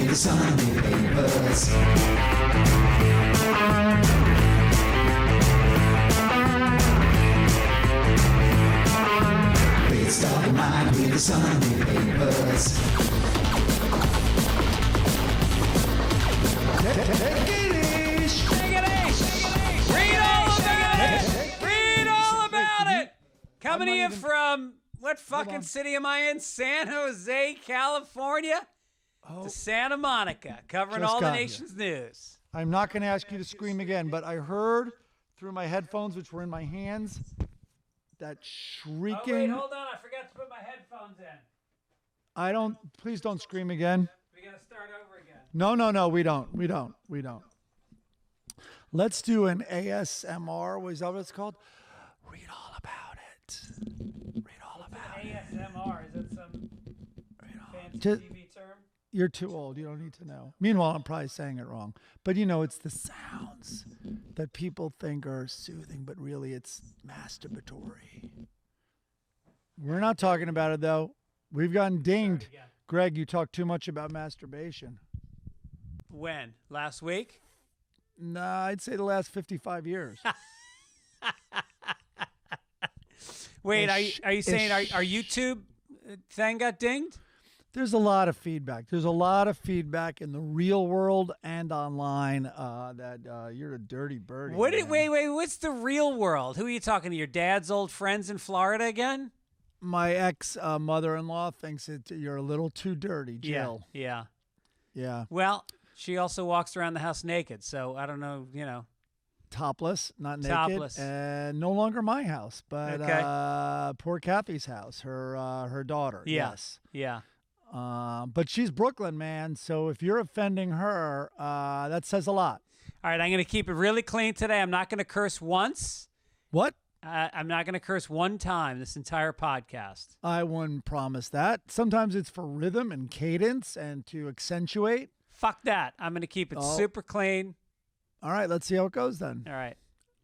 the Sunday papers. Let's talk your mind with the Sunday papers. Take it easy. Read all about it. Coming to you from, what fucking city am I in? San Jose, California? To Santa Monica, covering all the nation's news. I'm not going to ask you to scream again, but I heard through my headphones, which were in my hands, that shrieking. Oh, wait, hold on. I forgot to put my headphones in. Please don't scream again. We got to start over again. No, we don't. Let's do an ASMR. What is that what it's called? Read all about it. Read all about it. ASMR, is that some fancy Just- TV term? You're too old. You don't need to know. Meanwhile, I'm probably saying it wrong. But it's the sounds that people think are soothing, but really it's masturbatory. We're not talking about it, though. We've gotten dinged. Greg, you talk too much about masturbation. When? Last week? Nah, I'd say the last 55 years. Wait, are you saying our YouTube thing got dinged? There's a lot of feedback. There's a lot of feedback in the real world and online that you're a dirty birdie. Wait, what's the real world? Who are you talking to? Your dad's old friends in Florida again? My ex-mother-in-law thinks you're a little too dirty, Jill. Yeah. Yeah. Well, she also walks around the house naked, so I don't know, Topless, not naked. Topless. And no longer my house, but Okay. Poor Kathy's house, her daughter. Yeah. Yes. Yeah. But she's Brooklyn, man. So if you're offending her, that says a lot. All right, I'm going to keep it really clean today. I'm not going to curse once. What? I'm not going to curse one time this entire podcast. I wouldn't promise that. Sometimes it's for rhythm and cadence and to accentuate. Fuck that. I'm going to keep it super clean. All right, let's see how it goes then. All right.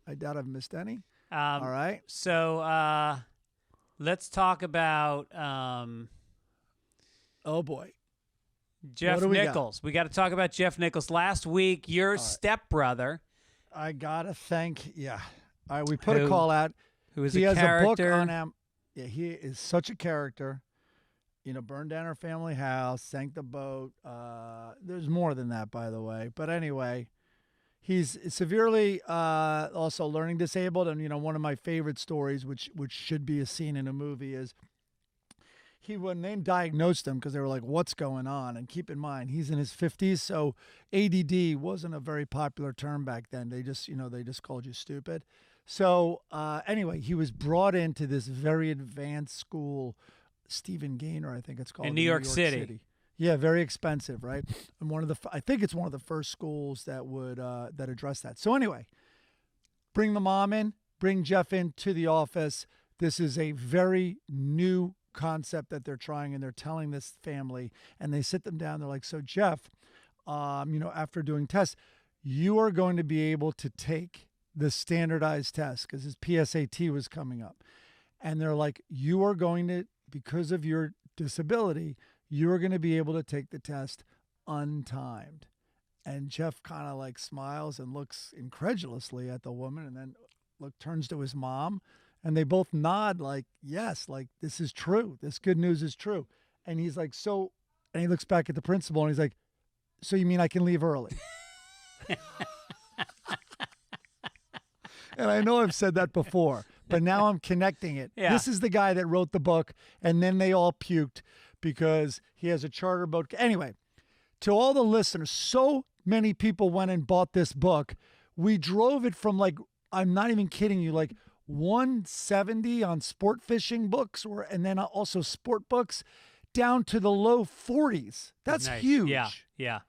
I doubt I've missed any. All right. So let's talk about Oh, boy. Jeff Nichols. We got to talk about Jeff Nichols. Last week, your stepbrother. I got to thank, All right, we put a call out. Who is he a has character. a book on Yeah, he is such a character. Burned down her family house, sank the boat. There's more than that, by the way. But anyway, he's severely also learning disabled. And, one of my favorite stories, which should be a scene in a movie, is when they diagnosed him, because they were like, what's going on? And keep in mind, he's in his 50s, so ADD wasn't a very popular term back then. They just called you stupid. So anyway, he was brought into this very advanced school, Stephen Gaynor, I think it's called. In New York City. Yeah, very expensive, right? And I think it's one of the first schools that would that address that. So anyway, bring the mom in, bring Jeff into the office. This is a very new concept that they're trying, and they're telling this family, and they sit them down. They're like, so Jeff, after doing tests, you are going to be able to take the standardized test because his PSAT was coming up. And they're like, you are going to, because of your disability, you're going to be able to take the test untimed. And Jeff kind of like smiles and looks incredulously at the woman, and then turns to his mom. And they both nod like, yes, like this is true. This good news is true. And he's like, so, and he looks back at the principal and he's like, so you mean I can leave early? And I know I've said that before, but now I'm connecting it. Yeah. This is the guy that wrote the book, and then they all puked because he has a charter boat. Anyway, to all the listeners, so many people went and bought this book. We drove it from I'm not even kidding you, 170 on sport fishing books, and then also sport books, down to the low 40s. That's nice. huge. Yeah.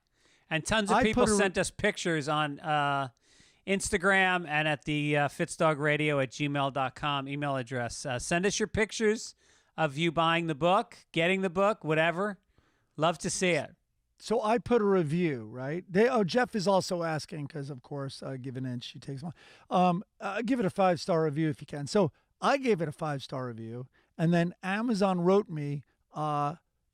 And tons of people sent us pictures on Instagram and at the fitzdog@gmail.com email address. Send us your pictures of you buying the book, getting the book, whatever. Love to see it. So I put a review, right? Jeff is also asking because, of course, give an inch, she takes one. Give it a 5-star review if you can. So I gave it a 5-star review, and then Amazon wrote me,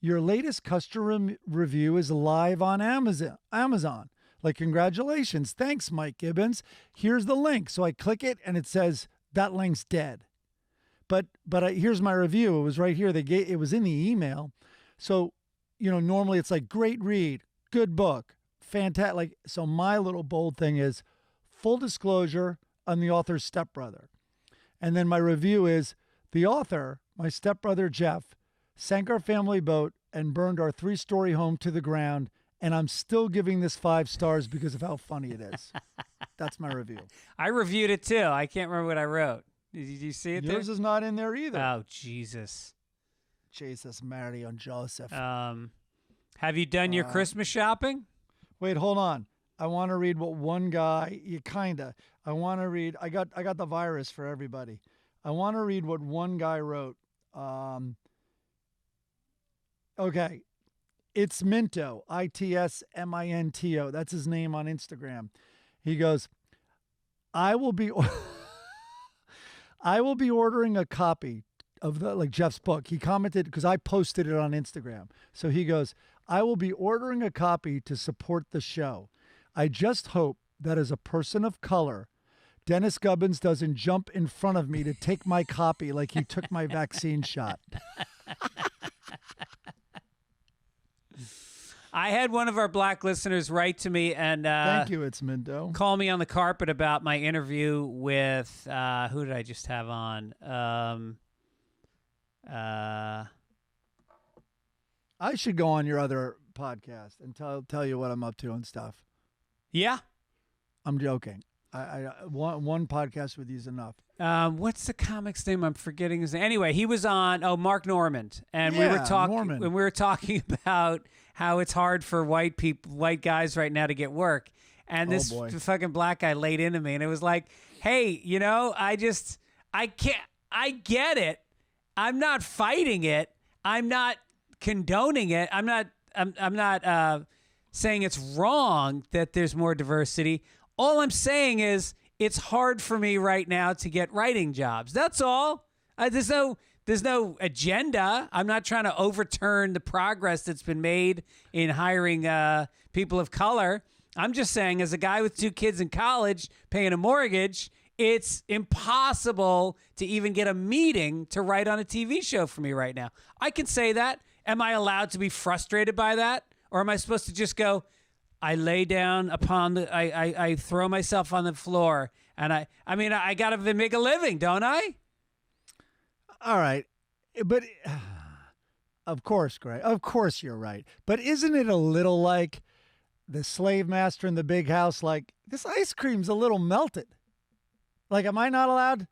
Your latest customer review is live on Amazon. Like, congratulations. Thanks, Mike Gibbons. Here's the link. So I click it and it says that link's dead. But here's my review. It was right here. It was in the email. So, normally it's like great read, good book, fantastic. Like, so my little bold thing is full disclosure, I'm the author's stepbrother. And then my review is the author, my stepbrother Jeff, sank our family boat and burned our 3-story home to the ground. And I'm still giving this 5 stars because of how funny it is. That's my review. I reviewed it too. I can't remember what I wrote. Did you see it? Yours is not in there either. Oh, Jesus. Jesus, Mary, and Joseph. Have you done your Christmas shopping? Wait, hold on. I want to read what one guy. I want to read. I got the virus for everybody. I want to read what one guy wrote. Okay, it's Minto. ITSMINTO. That's his name on Instagram. He goes, I will be ordering a copy of Jeff's book. He commented because I posted it on Instagram. So he goes, I will be ordering a copy to support the show. I just hope that as a person of color, Dennis Gibbons doesn't jump in front of me to take my copy like he took my vaccine shot. I had one of our black listeners write to me and thank you, it's Minto. Call me on the carpet about my interview with who did I just have on? I should go on your other podcast and tell you what I'm up to and stuff. Yeah, I'm joking. I one podcast with you is enough. What's the comic's name? I'm forgetting his name. Anyway, he was on Mark Normand, and we were talking about how it's hard for white guys right now to get work. And this fucking black guy laid into me, and it was like, hey, I get it. I'm not fighting it. I'm not condoning it. I'm not saying it's wrong that there's more diversity. All I'm saying is it's hard for me right now to get writing jobs. That's all. There's no agenda. I'm not trying to overturn the progress that's been made in hiring people of color. I'm just saying, as a guy with 2 kids in college paying a mortgage, it's impossible to even get a meeting to write on a TV show for me right now. I can say that. Am I allowed to be frustrated by that? Or am I supposed to just go, I lay down I throw myself on the floor, and I got to make a living, don't I? All right. But of course, Greg, of course you're right. But isn't it a little like the slave master in the big house? Like, this ice cream's a little melted. Like, am I not allowed?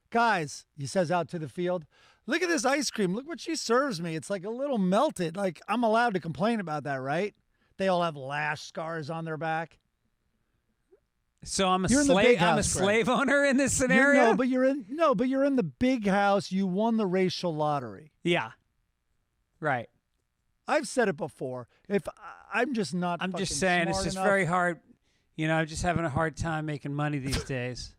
Guys, he says out to the field, look at this ice cream. Look what she serves me. It's like a little melted. Like, I'm allowed to complain about that, right? They all have lash scars on their back. So I'm a slave. I'm a slave owner in this scenario. But you're in the big house. You won the racial lottery. Yeah, right. I've said it before. If I'm just not, I'm just saying it's just enough. very hard. I'm just having a hard time making money these days.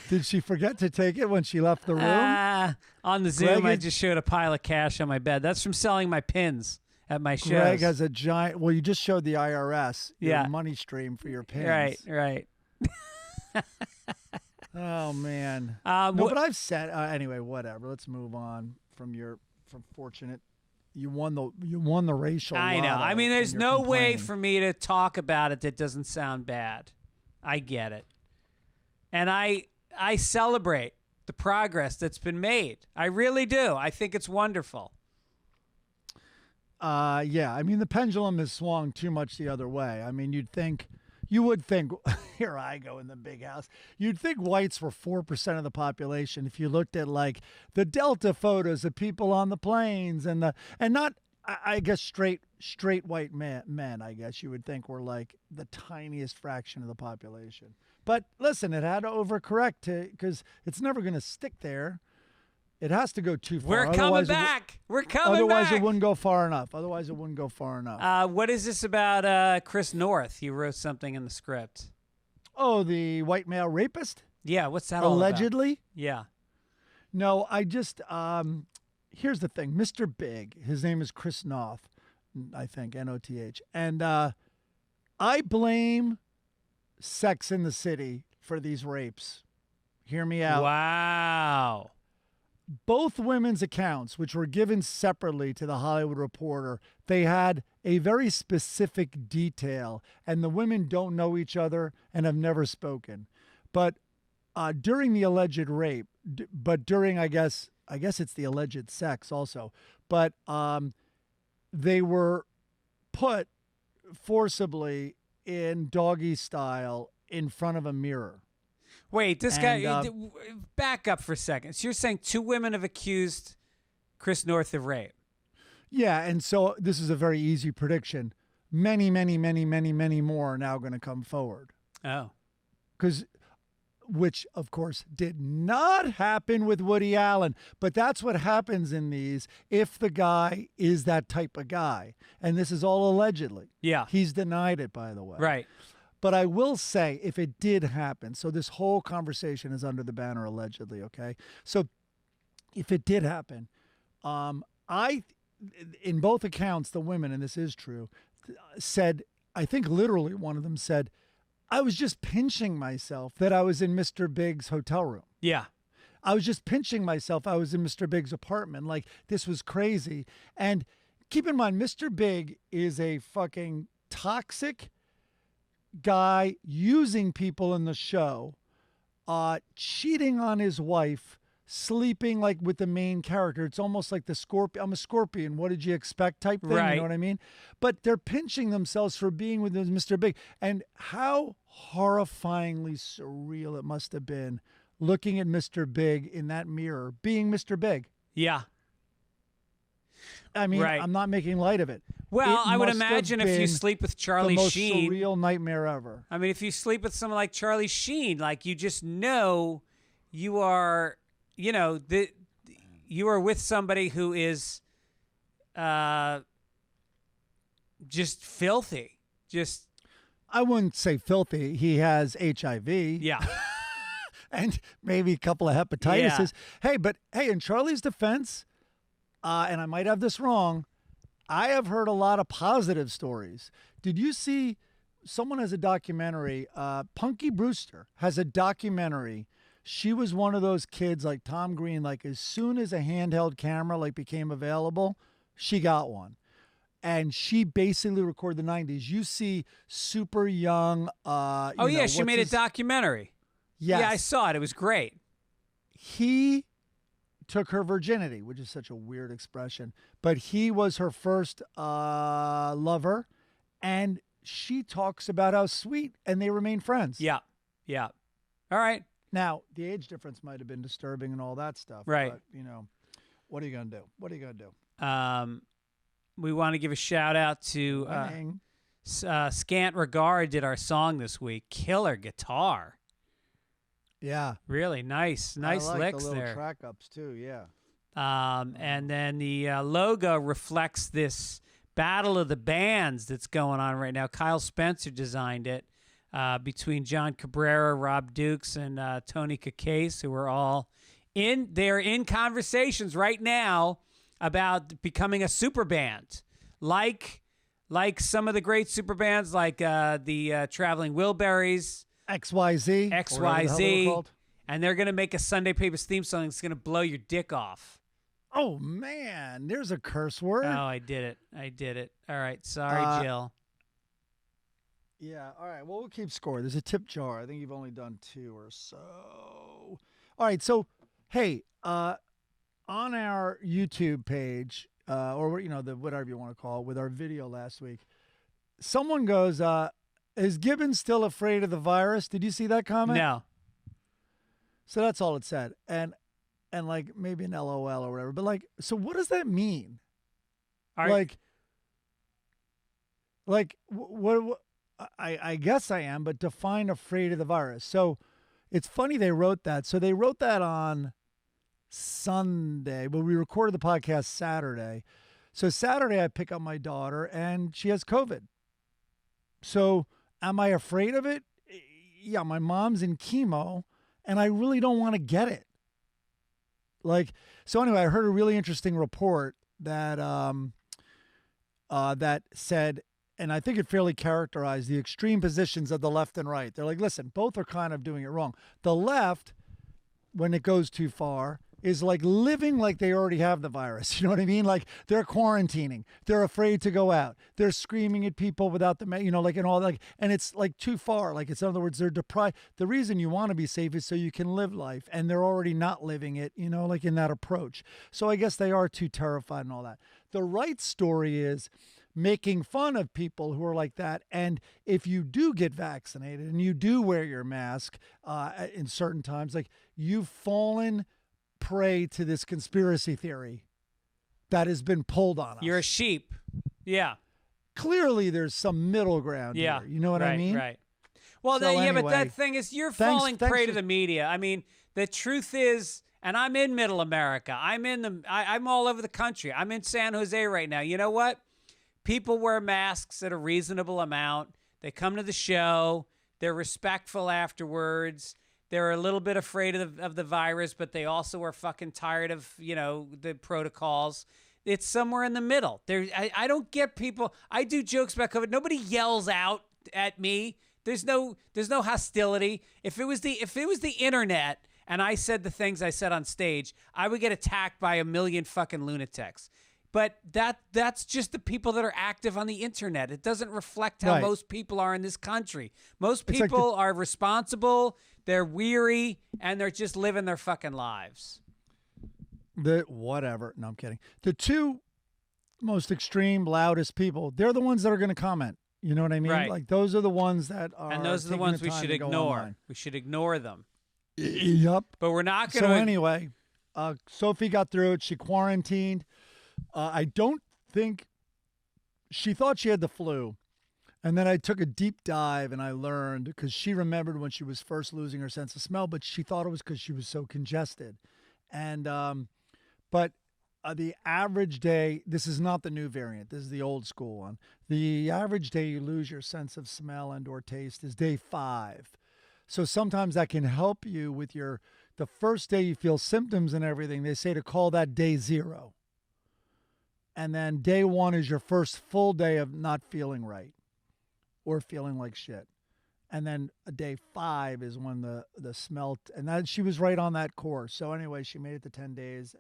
Did she forget to take it when she left the room? On the Zoom, I just showed a pile of cash on my bed. That's from selling my pins at my shows. Greg has a giant. Well, you just showed the IRS your money stream for your pins. Right. Oh man. But I've said anyway. Whatever. Let's move on from fortunate. You won the racial. I know. I mean, there's no way for me to talk about it that doesn't sound bad. I get it, and I celebrate the progress that's been made. I really do. I think it's wonderful. Yeah. I mean, the pendulum has swung too much the other way. I mean, you would think, here I go in the big house. You'd think whites were 4% of the population if you looked at like the Delta photos of people on the planes and not, I guess, straight white men, I guess you would think were like the tiniest fraction of the population. But listen, it had to overcorrect because it's never going to stick there. It has to go too far. We're coming back. Otherwise, it wouldn't go far enough. What is this about Chris North? He wrote something in the script. Oh, the white male rapist? Yeah, what's that allegedly? all about? Yeah. No, I just here's the thing. Mr. Big, his name is Chris Noth, I think, Noth. And I blame Sex in the City for these rapes. Hear me out. Wow. Both women's accounts, which were given separately to the Hollywood Reporter, they had a very specific detail, and the women don't know each other and have never spoken. But during the alleged rape, but during, I guess it's the alleged sex also, but they were put forcibly in doggy style in front of a mirror. Wait, this guy, back up for a second. So you're saying two women have accused Chris North of rape? Yeah, and so this is a very easy prediction. Many, many, many, many, many more are now going to come forward. Oh. Which, of course, did not happen with Woody Allen. But that's what happens in these if the guy is that type of guy. And this is all allegedly. Yeah. He's denied it, by the way. Right. But I will say, if it did happen, so this whole conversation is under the banner allegedly, okay? So if it did happen, in both accounts, the women, and this is true, said, I think literally one of them said, I was just pinching myself that I was in Mr. Big's hotel room. Yeah. I was just pinching myself. I was in Mr. Big's apartment. Like, this was crazy. And keep in mind, Mr. Big is a fucking toxic guy using people in the show, cheating on his wife, sleeping like with the main character. It's almost like the scorpion. I'm a scorpion. What did you expect type thing? Right. You know what I mean? But they're pinching themselves for being with Mr. Big. And how horrifyingly surreal it must have been looking at Mr. Big in that mirror, being Mr. Big. Yeah. I mean, right. I'm not making light of it. Well, It I would must have imagine if you been sleep with Charlie the most Sheen. surreal nightmare ever. I mean, if you sleep with someone like Charlie Sheen, like you just know you are, you are with somebody who is just filthy. Just, I wouldn't say filthy. He has HIV. yeah. And maybe a couple of hepatitis. Hey, but hey, in Charlie's defense, and I might have this wrong, I have heard a lot of positive stories. Did you see someone has a documentary? Punky Brewster has a documentary. She was one of those kids like Tom Green, like as soon as a handheld camera like became available, she got one. And she basically recorded the 90s. You see super young. She made a documentary. Yes. Yeah, I saw it. It was great. He took her virginity, which is such a weird expression, but he was her first lover, and she talks about how sweet, and they remain friends. Yeah, yeah. All right. Now, the age difference might have been disturbing and all that stuff. Right. But, what are you going to do? What are you going to do? We want to give a shout out to Scant Regard did our song this week. Killer guitar. Yeah. Really nice I like licks the little there. track ups too, yeah. And then the logo reflects this battle of the bands that's going on right now. Kyle Spencer designed it between John Cabrera, Rob Dukes, and Tony Kakase, who are all they're in conversations right now about becoming a super band, like some of the great super bands, like the Traveling Wilburys, XYZ, and they're gonna make a Sunday Papers theme song that's gonna blow your dick off. Oh man, there's a curse word. Oh, I did it. All right, sorry, Jill. Yeah, all right. Well, we'll keep score. There's a tip jar. I think you've only done 2 or so. All right, so hey, on our YouTube page, or the whatever you want to call it, with our video last week, someone goes, "Is Gibbons still afraid of the virus?" Did you see that comment? No. So that's all it said, and like maybe an LOL or whatever. But like, so what does that mean? What? I guess I am, but define afraid of the virus. So it's funny they wrote that. So they wrote that on Sunday, but we recorded the podcast Saturday. So Saturday I pick up my daughter and she has COVID. So am I afraid of it? Yeah, my mom's in chemo and I really don't want to get it. Like, so anyway, I heard a really interesting report that that said, and I think it fairly characterized the extreme positions of the left and right. They're like, listen, both are kind of doing it wrong. The left, when it goes too far, is like living like they already have the virus. You know what I mean? Like they're quarantining. They're afraid to go out. They're screaming at people without the, like, and all that. And it's like too far. Like, it's, in other words, they're deprived. The reason you want to be safe is so you can live life. And they're already not living it, like in that approach. So I guess they are too terrified and all that. The right story is making fun of people who are like that. And if you do get vaccinated and you do wear your mask in certain times, like you've fallen prey to this conspiracy theory that has been pulled on us. You're a sheep. Yeah. Clearly there's some middle ground here. You know what I mean? Right. Well, So but anyway, that thing is you're falling prey to the media. I mean, the truth is, and I'm in middle America. I'm all over the country. I'm in San Jose right now. You know what? People wear masks at a reasonable amount. They come to the show. They're respectful afterwards. They're a little bit afraid of the virus, but they also are fucking tired of, the protocols. It's somewhere in the middle. I don't get people. I do jokes about COVID. Nobody yells out at me. There's no hostility. If it was the internet and I said the things I said on stage, I would get attacked by a million fucking lunatics. But that's just the people that are active on the internet. It doesn't reflect how most people are in this country. Most people are responsible, they're weary, and they're just living their fucking lives. Whatever. No, I'm kidding. The two most extreme, loudest people, they're the ones that are going to comment. You know what I mean? Right. Like those are the ones that are. And those are the ones we should ignore. We should ignore them. Yep. But we're not going to. So anyway, Sophie got through it. She quarantined. I don't think she thought she had the flu. And then I took a deep dive and I learned, because she remembered when she was first losing her sense of smell, but she thought it was because she was so congested. And, but the average day, this is not the new variant. This is the old school one. The average day you lose your sense of smell and or taste is day 5. So sometimes that can help you with the first day you feel symptoms and everything. They say to call that day 0. And then day 1 is your first full day of not feeling right or feeling like shit. And then day 5 is when the smell, and that she was right on that course. So anyway, she made it to 10 days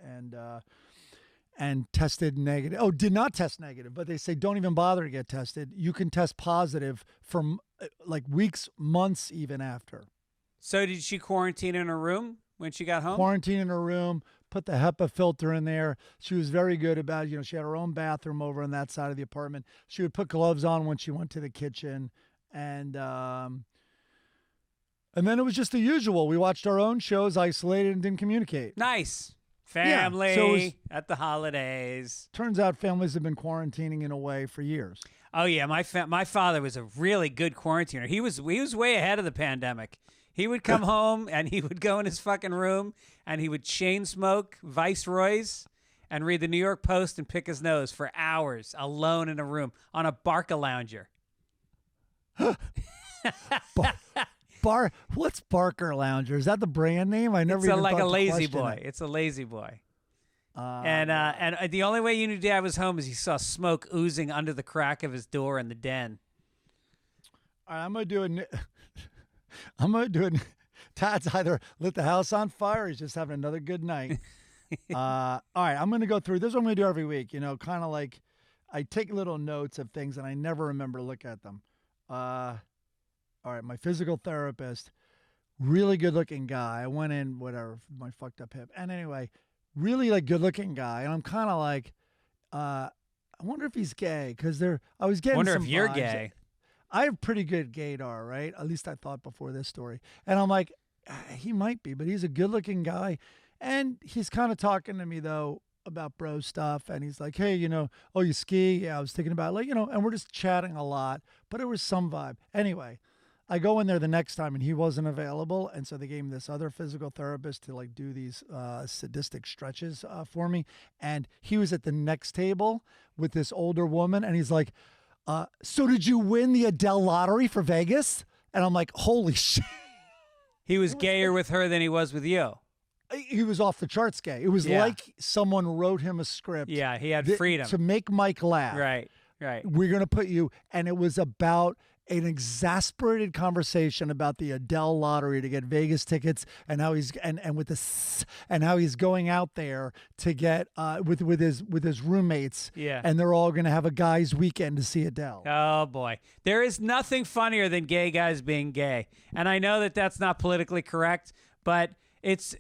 and tested negative. Oh, did not test negative, but they say don't even bother to get tested. You can test positive from like weeks, months even after. So did she quarantine in her room when she got home? Quarantine in her room. Put the HEPA filter in there. She was very good about, she had her own bathroom over on that side of the apartment. She would put gloves on when she went to the kitchen. And then it was just the usual. We watched our own shows, isolated, and didn't communicate. Nice. Family so at the holidays. Turns out families have been quarantining in a way for years. Oh, yeah. My father was a really good quarantiner. He was way ahead of the pandemic. He would come home and he would go in his fucking room and he would chain smoke Viceroys and read the New York Post and pick his nose for hours alone in a room on a Barca lounger. What's Barker Lounger? Is that the brand name? I never. It's even like thought a to lazy question boy. it. It's a lazy boy. And the only way you knew Dad was home is he saw smoke oozing under the crack of his door in the den. All right, I'm gonna do it. Tad's either lit the house on fire or he's just having another good night. All right, I'm gonna go through this. Is what I'm gonna do every week. Kind of like I take little notes of things and I never remember to look at them. All right, my physical therapist, really good looking guy. I went in, whatever, my fucked up hip. And anyway, really good looking guy. And I'm kind of like, I wonder if he's gay, because I was getting Wonder some if you're vibes. gay. I have pretty good gaydar, right? At least I thought before this story. And I'm like, he might be, but he's a good looking guy. And he's kind of talking to me though about bro stuff. And he's like, hey, oh, you ski? Yeah, I was thinking about and we're just chatting a lot, but it was some vibe. Anyway, I go in there the next time and he wasn't available. And so they gave me this other physical therapist to do these sadistic stretches for me. And he was at the next table with this older woman. And he's like, so did you win the Adele lottery for Vegas? And I'm like, holy shit. He was gayer with her than he was with you. he was off the charts gay. It was like someone wrote him a script. Yeah, he had freedom to make Mike laugh. Right. We're going to put you, and it was about an exasperated conversation about the Adele lottery to get Vegas tickets, and how he's and how he's going out there to get with his roommates. Yeah. And they're all going to have a guys' weekend to see Adele. Oh boy, there is nothing funnier than gay guys being gay, and I know that that's not politically correct, but it's,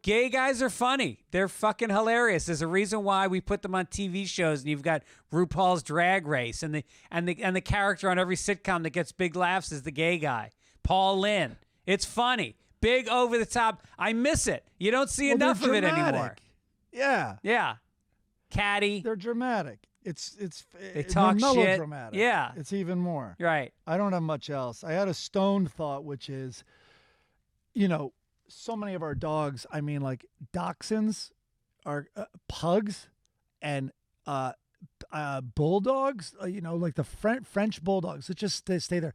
gay guys are funny. They're fucking hilarious. There's a reason why we put them on TV shows, and you've got RuPaul's Drag Race, and the character on every sitcom that gets big laughs is the gay guy, Paul Lynn. It's funny, big, over the top. I miss it. You don't see enough of it anymore. Yeah, catty. They're dramatic. They talk shit. Melodramatic. Yeah, it's even more. Right. I don't have much else. I had a stoned thought, which is, so many of our dogs, I mean, like dachshunds, are pugs, and bulldogs, like the French bulldogs that just stay there.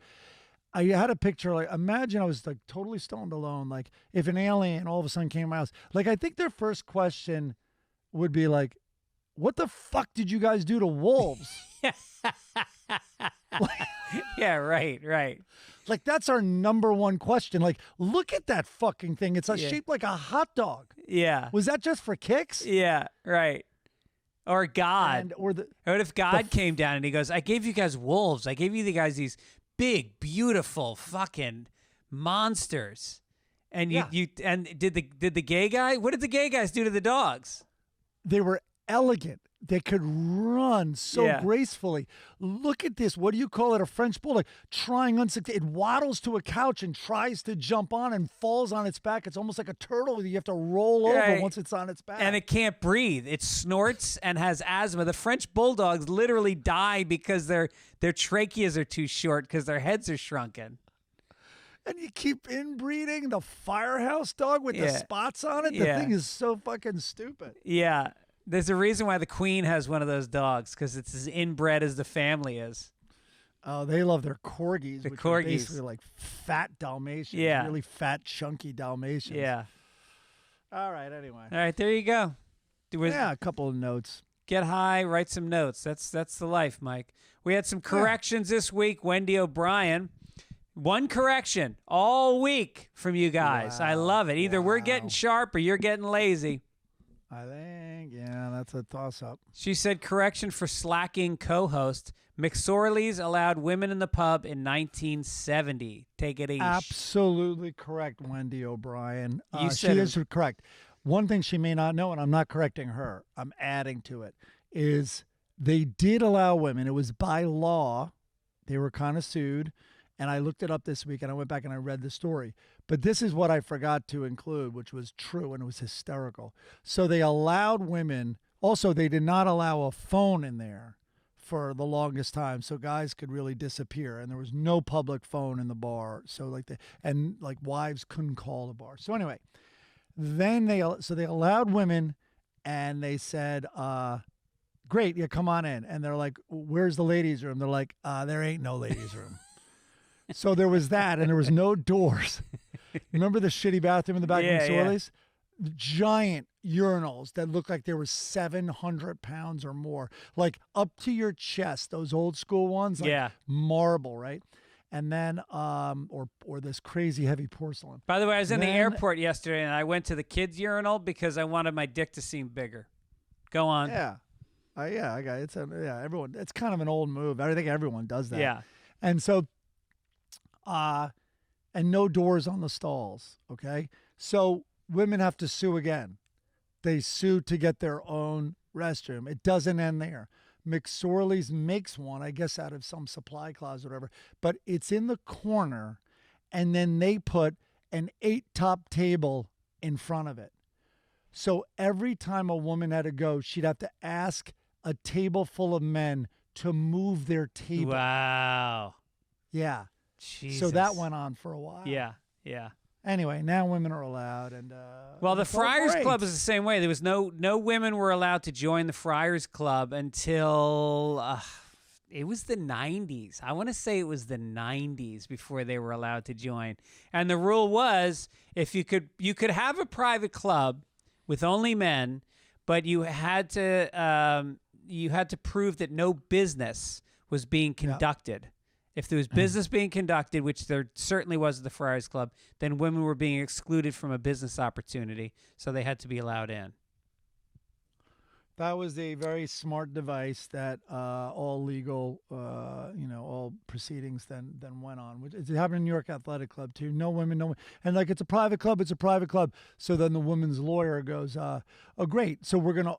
I had a picture, like, imagine I was like totally stoned alone. Like, if an alien all of a sudden came to my house, like, I think their first question would be like, what the fuck did you guys do to wolves? Yeah, right. Like, that's our number one question. Like, look at that fucking thing. It's shaped like a hot dog. Yeah. Was that just for kicks? Yeah, right. Or God. What if God came down and he goes, I gave you guys wolves. I gave you guys these big, beautiful fucking monsters. And did the gay guy? What did the gay guys do to the dogs? They were elegant. They could run so gracefully. Look at this. What do you call it? A French bulldog trying unsuccessful. It waddles to a couch and tries to jump on and falls on its back. It's almost like a turtle that you have to roll over once it's on its back. And it can't breathe. It snorts and has asthma. The French bulldogs literally die because their tracheas are too short because their heads are shrunken. And you keep inbreeding the firehouse dog with the spots on it. The thing is so fucking stupid. Yeah. There's a reason why the Queen has one of those dogs, because it's as inbred as the family is. Oh, they love their corgis, which are basically like fat Dalmatians. Yeah. Really fat, chunky Dalmatians. Yeah. All right, anyway. All right, there you go. A couple of notes. Get high, write some notes. That's the life, Mike. We had some corrections this week. Wendy O'Brien. One correction all week from you guys. Wow. I love it. Either we're getting sharp or you're getting lazy. I think, that's a toss-up. She said, correction for slacking co-host. McSorley's allowed women in the pub in 1970. Take it easy. Absolutely correct, Wendy O'Brien. She is correct. One thing she may not know, and I'm not correcting her, I'm adding to it, is they did allow women. It was by law. They were kind of sued. And I looked it up this week, and I went back and I read the story. But this is what I forgot to include, which was true, and it was hysterical. So they allowed women. Also, they did not allow a phone in there for the longest time, so guys could really disappear. And there was no public phone in the bar. So wives couldn't call the bar. So anyway, then they allowed women, and they said, "Great, yeah, come on in." And they're like, "Where's the ladies' room?" They're like, "There ain't no ladies' room." So there was that, and there was no doors. Remember the shitty bathroom in the back of McSorley's? Yeah. Giant urinals that looked like they were 700 pounds or more, like up to your chest. Those old school ones, like marble, right? And then, or this crazy heavy porcelain. By the way, I was in the airport yesterday, and I went to the kids' urinal because I wanted my dick to seem bigger. Go on. Yeah, I got it. Everyone. It's kind of an old move. I think everyone does that. Yeah, and so. And no doors on the stalls, okay? So women have to sue again. They sue to get their own restroom. It doesn't end there. McSorley's makes one, I guess, out of some supply closet or whatever, but it's in the corner, and then they put an 8-top table in front of it. So every time a woman had to go, she'd have to ask a table full of men to move their table. Wow. Yeah. Jesus. So that went on for a while. Yeah. Anyway, now women are allowed, and well, the Friars Club is the same way. There was no women were allowed to join the Friars Club until It was the 90s. I want to say it was the 90s before they were allowed to join. And the rule was you could have a private club with only men, but you had to prove that no business was being conducted. If there was business being conducted, which there certainly was at the Friars Club, then women were being excluded from a business opportunity, so they had to be allowed in. That was a very smart device that all legal, all proceedings then went on. It happened in New York Athletic Club too. No women, no, and like it's a private club. It's a private club. So then the woman's lawyer goes, "Oh, great. So we're gonna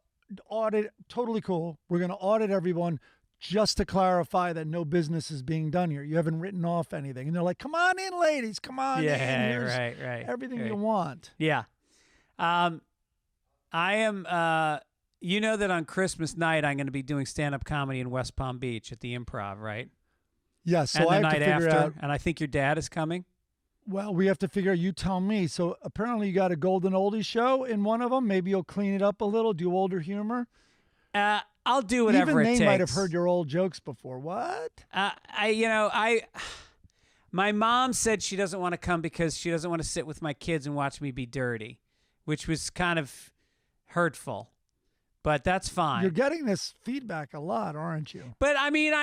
audit. Totally cool. We're gonna audit everyone just to clarify that no business is being done here. You haven't written off anything." And they're like, "Come on in, ladies. Come on in. Here's right. everything you want." Yeah. I am. You know that on Christmas night I'm going to be doing stand-up comedy in West Palm Beach at the Improv, right? Yes. So and the I have night to figure after, out. and I think your dad is coming. Well, we have to figure out. You tell me. So apparently you got a golden oldie show in one of them. Maybe you'll clean it up a little, do older humor. I'll do whatever Even it takes. they might have heard your old jokes before. What? My mom said she doesn't want to come because she doesn't want to sit with my kids and watch me be dirty, which was kind of hurtful. But that's fine. You're getting this feedback a lot, aren't you? But I mean,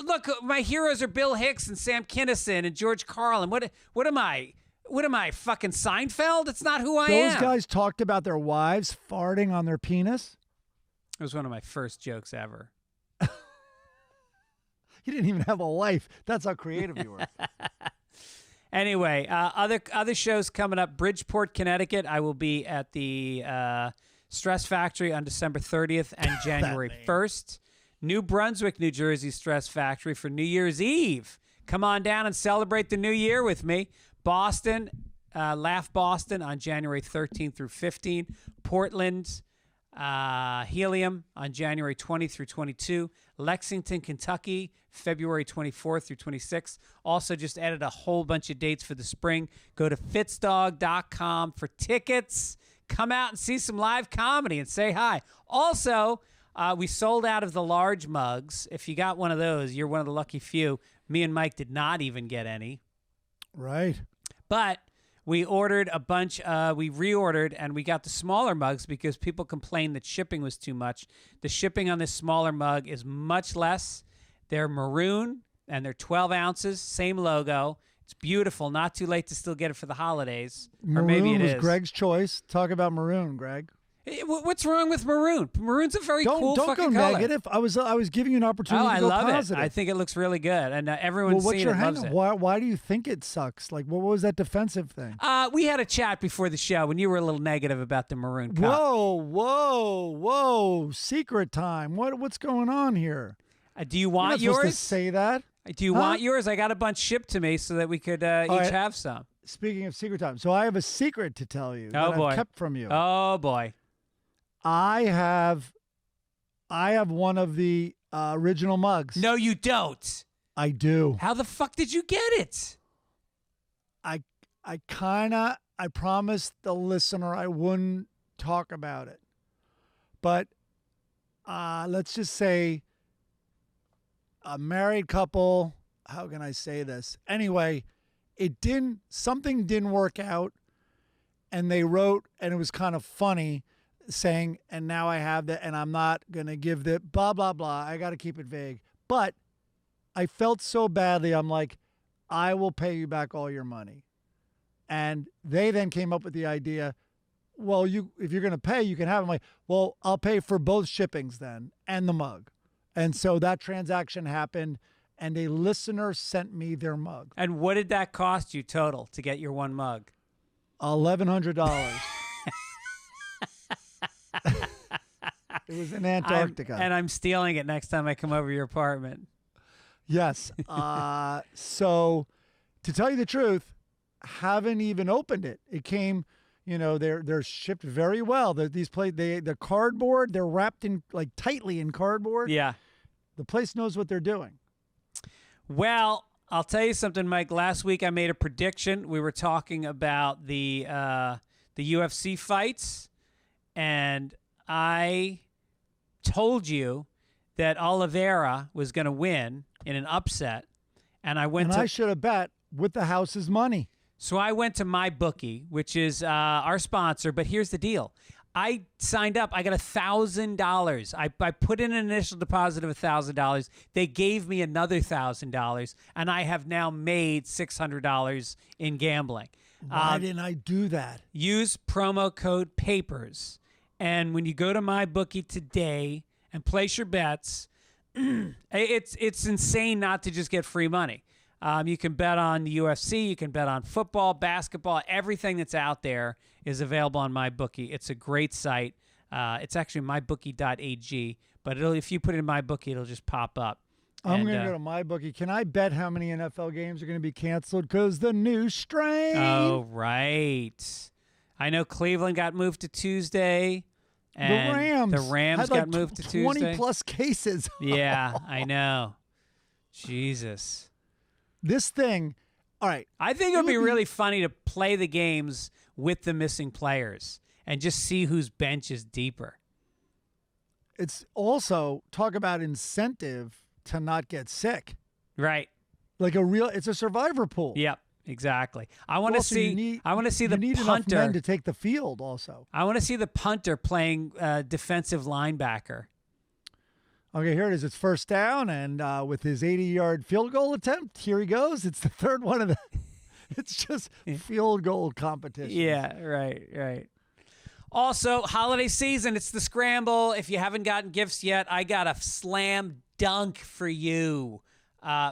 look. My heroes are Bill Hicks and Sam Kinison and George Carlin. What am I? What am I? Fucking Seinfeld? It's not who I am. Those guys talked about their wives farting on their penis. It was one of my first jokes ever. You didn't even have a life. That's how creative you were. Anyway, other shows coming up. Bridgeport, Connecticut. I will be at the Stress Factory on December 30th and January 1st. New Brunswick, New Jersey Stress Factory for New Year's Eve. Come on down and celebrate the new year with me. Boston, Laugh Boston on January 13th through 15th. Portland, Helium on January 20 through 22. Lexington, Kentucky, February 24th through 26th. Also just added a whole bunch of dates for the spring. Go to fitzdog.com for tickets. Come out and see some live comedy and say hi. Also, we sold out of the large mugs. If you got one of those, you're one of the lucky few. Me and Mike did not even get any. Right. But we ordered a bunch. We reordered, and we got the smaller mugs because people complained that shipping was too much. The shipping on this smaller mug is much less. They're maroon, and they're 12 ounces, same logo. It's beautiful. Not too late to still get it for the holidays. Maroon or maybe it was is. Greg's choice. Talk about maroon, Greg. What's wrong with maroon? Maroon's a very cool don't fucking go color. negative. I was giving you an opportunity to go love positive. it. I think it looks really good, and everyone's what's seen your it, loves it. Why do you think it sucks? Like, what was that defensive thing? We had a chat before the show when you were a little negative about the maroon cup. Whoa! Secret time. What's going on here? Do you want You're not yours? supposed to say that. Do you want yours? I got a bunch shipped to me so that we could each have some. Speaking of secret time, so I have a secret to tell you that boy. I've kept from you. Oh boy. I have one of the original mugs. No, you don't. I do. How the fuck did you get it? I promised the listener I wouldn't talk about it. But let's just say a married couple, how can I say this? Anyway, something didn't work out, and they wrote, and it was kind of funny, saying, and now I have that, and I'm not going to give the blah, blah, blah. I got to keep it vague. But I felt so badly, I'm like, I will pay you back all your money. And they then came up with the idea, well, if you're going to pay, you can have it. I'm like, well, I'll pay for both shippings then, and the mug. And so that transaction happened, and a listener sent me their mug. And what did that cost you total to get your one mug? $1,100. It was in Antarctica. And I'm stealing it next time I come over your apartment. Yes. So to tell you the truth, haven't even opened it. It came, they're shipped very well. The cardboard, they're wrapped in like tightly in cardboard. Yeah. The place knows what they're doing. Well, I'll tell you something, Mike. Last week I made a prediction. We were talking about the UFC fights, and I told you that Oliveira was going to win in an upset, and I should have bet with the house's money. So I went to MyBookie, which is our sponsor, but here's the deal. I signed up. I got $1,000. I put in an initial deposit of $1,000. They gave me another $1,000, and I have now made $600 in gambling. Why didn't I do that? Use promo code PAPERS. And when you go to MyBookie today and place your bets, it's insane not to just get free money. You can bet on the UFC. You can bet on football, basketball. Everything that's out there is available on MyBookie. It's a great site. It's actually mybookie.ag. But if you put it in MyBookie, it'll just pop up. I'm going to go to MyBookie. Can I bet how many NFL games are going to be canceled because the new strain? Oh, right. I know Cleveland got moved to Tuesday. And the Rams got moved to Tuesday. 20-plus cases. Yeah, I know. Jesus. This thing, all right. I think it would be really funny to play the games with the missing players and just see whose bench is deeper. It's also, talk about incentive to not get sick. Right. Like it's a survivor pool. Yep, exactly. I want to see the you need enough punter men to take the field also. I want to see the punter playing defensive linebacker. Okay, here it is. It's first down, and with his 80-yard field goal attempt, here he goes. It's the third one of the it's just field goal competition. Yeah, right. Also, holiday season, it's the scramble. If you haven't gotten gifts yet, I got a slam dunk for you.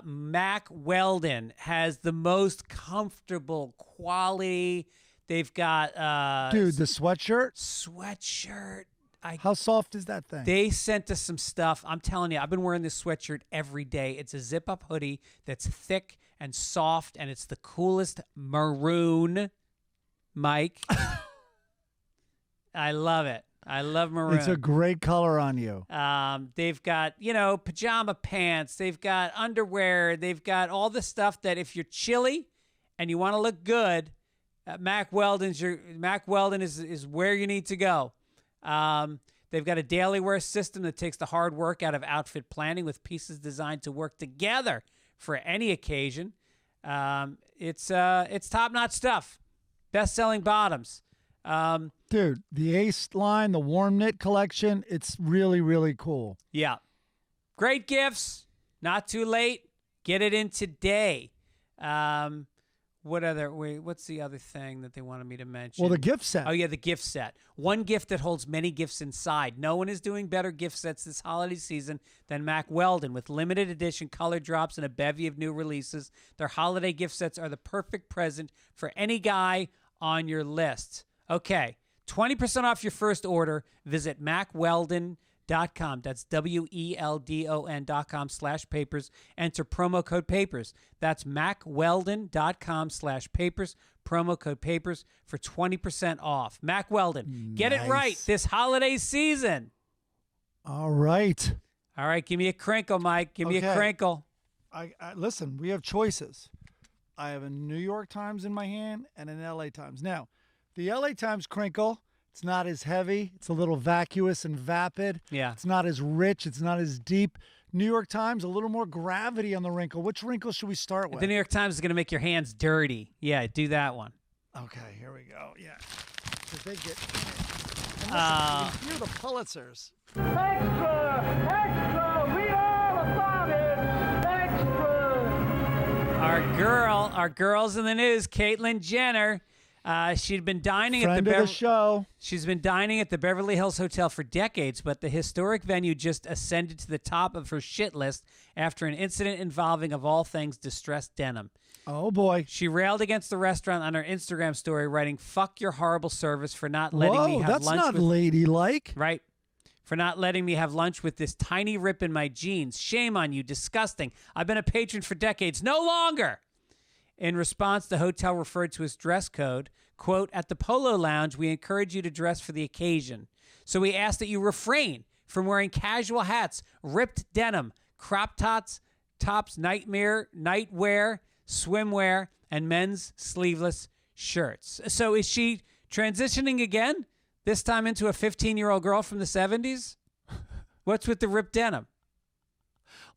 Mack Weldon has the most comfortable quality. They've got dude, the sweatshirt. How soft is that thing? They sent us some stuff. I'm telling you, I've been wearing this sweatshirt every day. It's a zip-up hoodie that's thick and soft, and it's the coolest maroon, Mike. I love it. I love maroon. It's a great color on you. They've got, pajama pants. They've got underwear. They've got all the stuff that if you're chilly and you want to look good, Mack Weldon is where you need to go. They've got a daily wear system that takes the hard work out of outfit planning with pieces designed to work together for any occasion. It's top-notch stuff. Best-selling bottoms. Dude, the Ace line, the warm knit collection, it's really, really cool. Yeah. Great gifts. Not too late. Get it in today. What's the other thing that they wanted me to mention? Well, the gift set. Oh, yeah, the gift set. One gift that holds many gifts inside. No one is doing better gift sets this holiday season than Mack Weldon. With limited edition color drops and a bevy of new releases, their holiday gift sets are the perfect present for any guy on your list. Okay, 20% off your first order. Visit MackWeldon.com. That's WELDON.com/papers. Enter promo code PAPERS. That's MackWeldon.com/papers. Promo code PAPERS for 20% off. Mack Weldon, get it right this holiday season. All right. All right, give me a crinkle, Mike. Give me a crinkle. I listen, we have choices. I have a New York Times in my hand and an LA Times. Now, the LA Times crinkle, it's not as heavy. It's a little vacuous and vapid. Yeah. It's not as rich. It's not as deep. New York Times, a little more gravity on the wrinkle. Which wrinkle should we start with? The New York Times is going to make your hands dirty. Yeah, do that one. Okay, here we go. Yeah. Because they get... And listen, you can hear the Pulitzers. Extra! Extra! Read all about it! Extra! Our girls in the news, Caitlyn Jenner. She'd been dining Friend at of the show. She's been dining at the Beverly Hills Hotel for decades, but the historic venue just ascended to the top of her shit list after an incident involving, of all things, distressed denim. Oh, boy. She railed against the restaurant on her Instagram story, writing, "Fuck your horrible service for not letting me have lunch that's not with..." ladylike. Right. For not letting me have lunch with this tiny rip in my jeans. Shame on you. Disgusting. I've been a patron for decades. No longer. In response, the hotel referred to his dress code. Quote, "At the Polo Lounge, we encourage you to dress for the occasion. So we ask that you refrain from wearing casual hats, ripped denim, crop tops, nightwear, swimwear, and men's sleeveless shirts." So is she transitioning again? This time into a 15-year-old girl from the 70s? What's with the ripped denim?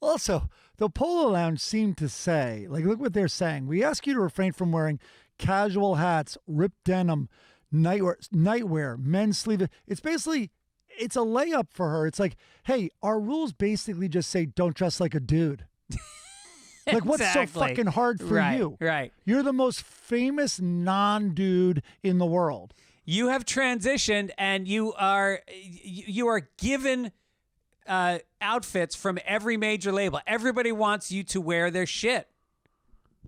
Also, the Polo Lounge seemed to say, like, look what they're saying. We ask you to refrain from wearing casual hats, ripped denim, nightwear, men's sleeve. It's basically, it's a layup for her. It's like, hey, our rules basically just say don't dress like a dude. Like, what's so fucking hard for you? Right. You're the most famous non-dude in the world. You have transitioned, and you are given outfits from every major label. Everybody wants you to wear their shit,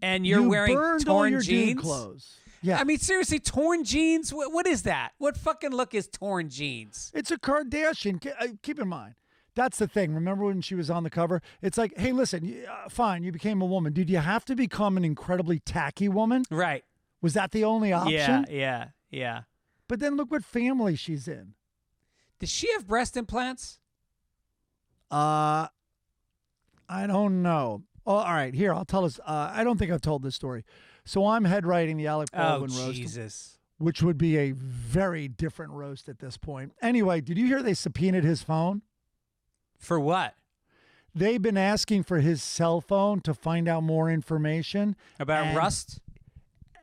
and you're wearing burned torn all your jeans. dude clothes. Yeah, I mean, seriously, torn jeans. What is that? What fucking look is torn jeans? it's a Kardashian. Keep in mind. That's the thing. Remember when she was on the cover? It's like, hey, listen, fine, you became a woman. Did you have to become an incredibly tacky woman? Right. Was that the only option? Yeah. But then look what family she's in. Does she have breast implants? I don't know. Oh, all right, here, I'll tell us. I don't think I've told this story. So I'm head writing the Alec Baldwin roast, Jesus. which would be a very different roast at this point. Anyway, did you hear they subpoenaed his phone? For what? They've been asking for his cell phone to find out more information. About Rust?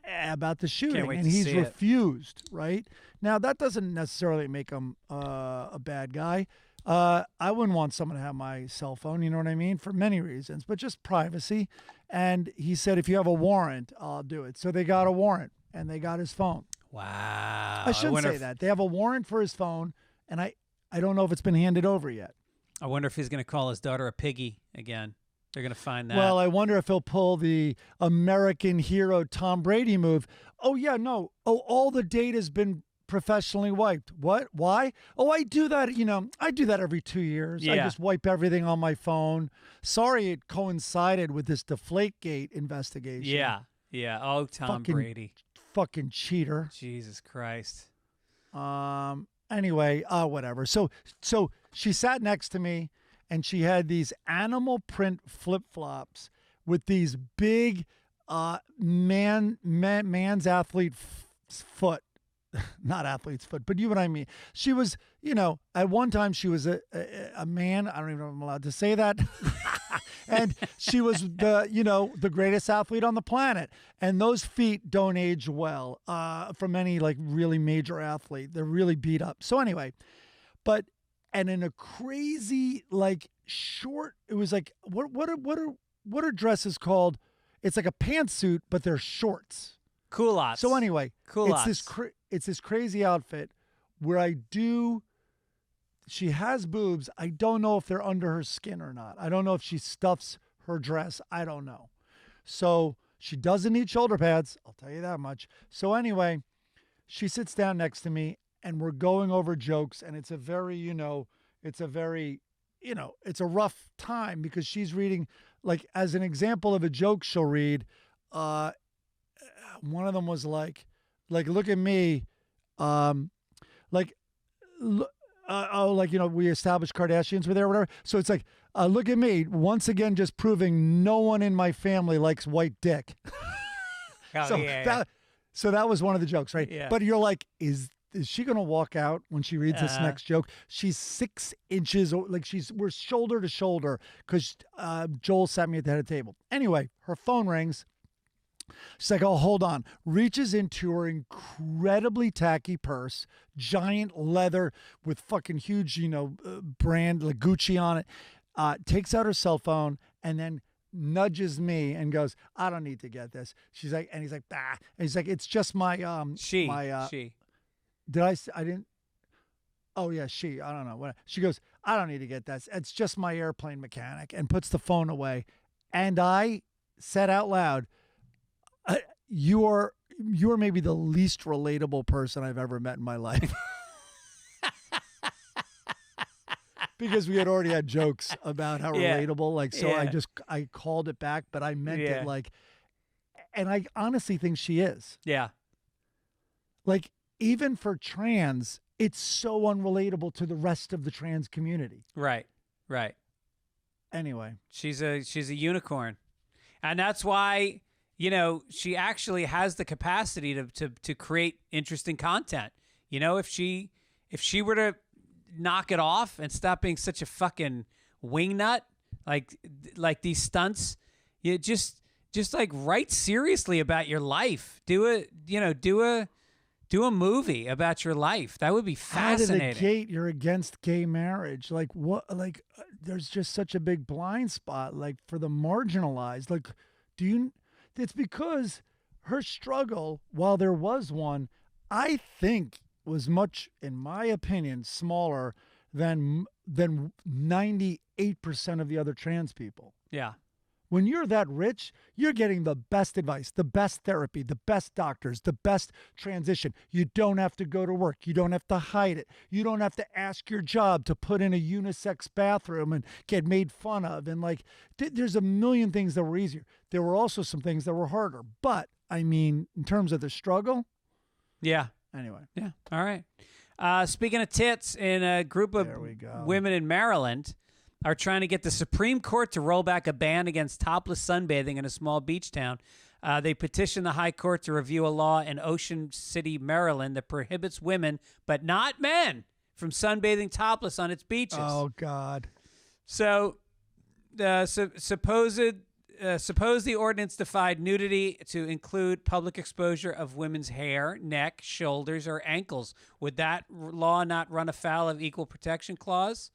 About the shooting. Can't wait and to he's see it. refused, right? Now, that doesn't necessarily make him a bad guy. I wouldn't want someone to have my cell phone, you know what I mean? For many reasons, but just privacy. And he said, if you have a warrant, I'll do it. So they got a warrant, and they got his phone. Wow. I shouldn't say that. They have a warrant for his phone, and I don't know if it's been handed over yet. I wonder if he's going to call his daughter a piggy again. They're going to find that. Well, I wonder if he'll pull the American hero Tom Brady move. Oh, yeah, no. Oh, all the data's been professionally wiped. What? Why? Oh, I do that, I do that every 2 years. I Yeah. just wipe everything on my phone. Sorry it coincided with this Deflategate investigation. Yeah. Oh, Tom Brady. Fucking cheater. Jesus Christ. Anyway, whatever. So she sat next to me, and she had these animal print flip-flops with these big man's athlete foot. Not athlete's foot, but you know what I mean. She was, at one time she was a man. I don't even know if I'm allowed to say that. And she was the greatest athlete on the planet. And those feet don't age well from any like really major athlete. They're really beat up. So anyway, and in a crazy like short, it was like what are dresses called? It's like a pantsuit, but they're shorts. Culottes. So anyway, Culottes. it's this crazy outfit where she has boobs. I don't know if they're under her skin or not. I don't know if she stuffs her dress. I don't know. So she doesn't need shoulder pads. I'll tell you that much. So anyway, she sits down next to me, and we're going over jokes, and it's a very, it's a rough time because she's reading, like, as an example of a joke she'll read, one of them was like, look at me, we established Kardashians were there, or whatever. So it's like, look at me, once again, just proving no one in my family likes white dick. So that was one of the jokes, right? Yeah. But you're like, is she going to walk out when she reads this next joke? She's 6 inches, we're shoulder to shoulder because Joel sat me at the head of the table. Anyway, her phone rings. She's like, oh, hold on. Reaches into her incredibly tacky purse, giant leather with fucking huge, brand like Gucci on it. Takes out her cell phone and then nudges me and goes, I don't need to get this. She's like, and he's like, bah. And he's like, it's just my She. Did I didn't? Oh yeah, she. I don't know what. She goes, I don't need to get this. It's just my airplane mechanic, and puts the phone away. And I said out loud, you're maybe the least relatable person I've ever met in my life. Because we had already had jokes about how relatable, I called it back, but I meant it and I honestly think she is. Yeah. Like, even for trans, it's so unrelatable to the rest of the trans community. Right. Anyway. She's a unicorn. And that's why, she actually has the capacity to create interesting content. If she were to knock it off and stop being such a fucking wingnut, like these stunts. You just like write seriously about your life. Do a movie about your life. That would be fascinating. Out of the gate, you're against gay marriage. Like what? Like there's just such a big blind spot. Like for the marginalized. Like it's because her struggle, while there was one, I think was much, in my opinion, smaller than 98% of the other trans people. Yeah. When you're that rich, you're getting the best advice, the best therapy, the best doctors, the best transition. You don't have to go to work. You don't have to hide it. You don't have to ask your job to put in a unisex bathroom and get made fun of. And like, there's a million things that were easier. There were also some things that were harder. But I mean, in terms of the struggle. Yeah. Anyway. Yeah. All right. Speaking of tits, in a group of women in Maryland are trying to get the Supreme Court to roll back a ban against topless sunbathing in a small beach town. They petitioned the High Court to review a law in Ocean City, Maryland that prohibits women, but not men, from sunbathing topless on its beaches. Oh, God. So, suppose the ordinance defied nudity to include public exposure of women's hair, neck, shoulders, or ankles. Would that law not run afoul of Equal Protection Clause?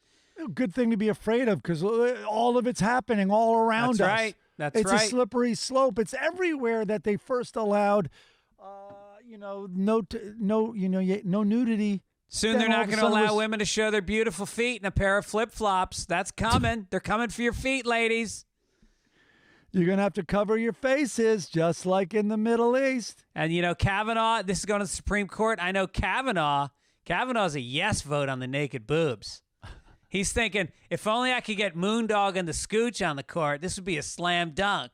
Good thing to be afraid of, because all of it's happening all around us. That's right. It's a slippery slope. It's everywhere that they first allowed, no nudity. Soon they're not going to allow women to show their beautiful feet in a pair of flip-flops. That's coming. They're coming for your feet, ladies. You're going to have to cover your faces, just like in the Middle East. And, Kavanaugh, this is going to the Supreme Court. I know Kavanaugh's a yes vote on the naked boobs. He's thinking, if only I could get Moondog and the Scooch on the court, this would be a slam dunk.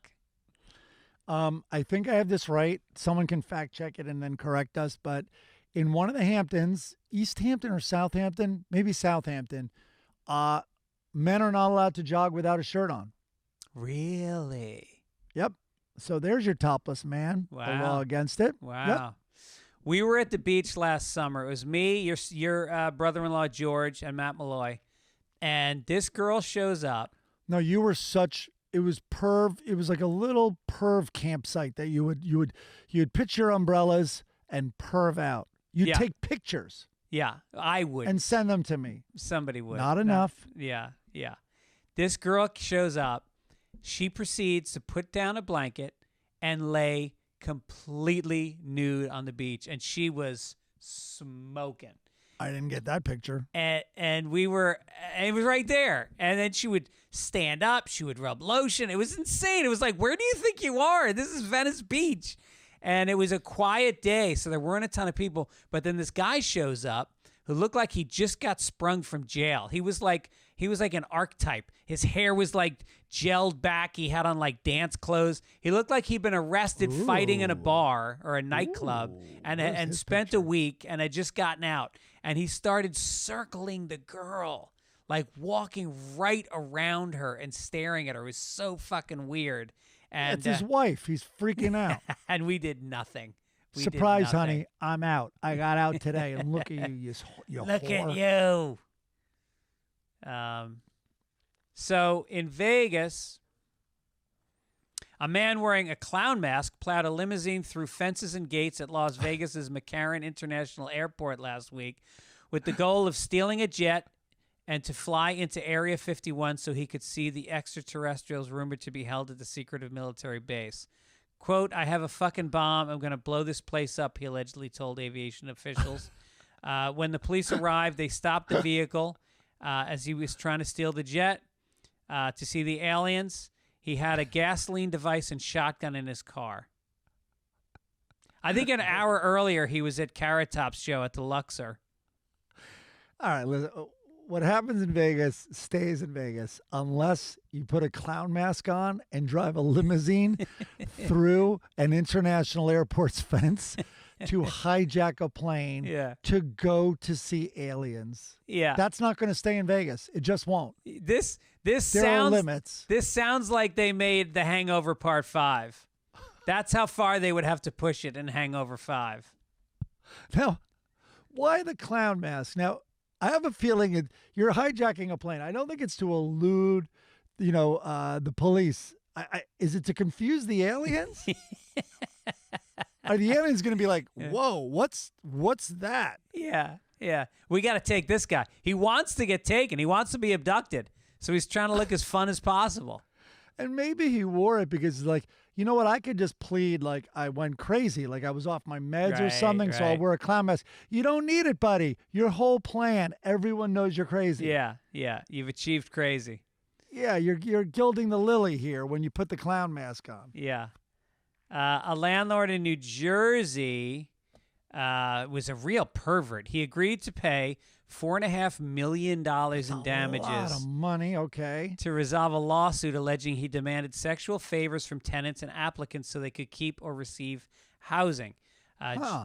I think I have this right. Someone can fact check it and then correct us. But in one of the Hamptons, East Hampton or Southampton, maybe Southampton, men are not allowed to jog without a shirt on. Really? Yep. So there's your topless man. Wow. The law against it. Wow. Yep. We were at the beach last summer. It was me, your brother-in-law, George, and Matt Malloy. And this girl shows up. No, you were it was like a little perv campsite that you'd pitch your umbrellas and perv out. You'd take pictures. Yeah, I would. And send them to me. Somebody would. Not enough. Yeah. This girl shows up. She proceeds to put down a blanket and lay completely nude on the beach. And she was smoking. I didn't get that picture. And it was right there. And then she would stand up. She would rub lotion. It was insane. It was like, where do you think you are? This is Venice Beach. And it was a quiet day, so there weren't a ton of people. But then this guy shows up who looked like he just got sprung from jail. He was like an archetype. His hair was like gelled back. He had on like dance clothes. He looked like he'd been arrested fighting in a bar or a nightclub and spent a week and had just gotten out. And he started circling the girl, like walking right around her and staring at her. It was so fucking weird. And it's his wife. He's freaking out. And we did nothing. Surprise, honey. I'm out. I got out today. And look at you, you look whore. at you. So in Vegas, a man wearing a clown mask plowed a limousine through fences and gates at Las Vegas's McCarran International Airport last week with the goal of stealing a jet and to fly into Area 51 so he could see the extraterrestrials rumored to be held at the secretive military base. Quote, I have a fucking bomb. I'm going to blow this place up, he allegedly told aviation officials. When the police arrived, they stopped the vehicle as he was trying to steal the jet to see the aliens. He had a gasoline device and shotgun in his car. I think an hour earlier, he was at Carrot Top's show at the Luxor. All right, listen. What happens in Vegas stays in Vegas unless you put a clown mask on and drive a limousine through an international airport's fence to hijack a plane to go to see aliens. Yeah. That's not going to stay in Vegas. It just won't. There are limits. This sounds like they made The Hangover Part 5. That's how far they would have to push it in Hangover 5. Now, why the clown mask? Now, I have a feeling you're hijacking a plane. I don't think it's to elude the police. Is it to confuse the aliens? Are the aliens going to be like, whoa, what's that? Yeah. We got to take this guy. He wants to get taken. He wants to be abducted. So he's trying to look as fun as possible. And maybe he wore it because, like, you know what? I could just plead like I went crazy, like I was off my meds or something, so I'll wear a clown mask. You don't need it, buddy. Your whole plan, everyone knows you're crazy. Yeah. You've achieved crazy. Yeah, you're gilding the lily here when you put the clown mask on. Yeah. A landlord in New Jersey was a real pervert. He agreed to pay $4.5 million in damages. A lot of money, okay. To resolve a lawsuit alleging he demanded sexual favors from tenants and applicants so they could keep or receive housing.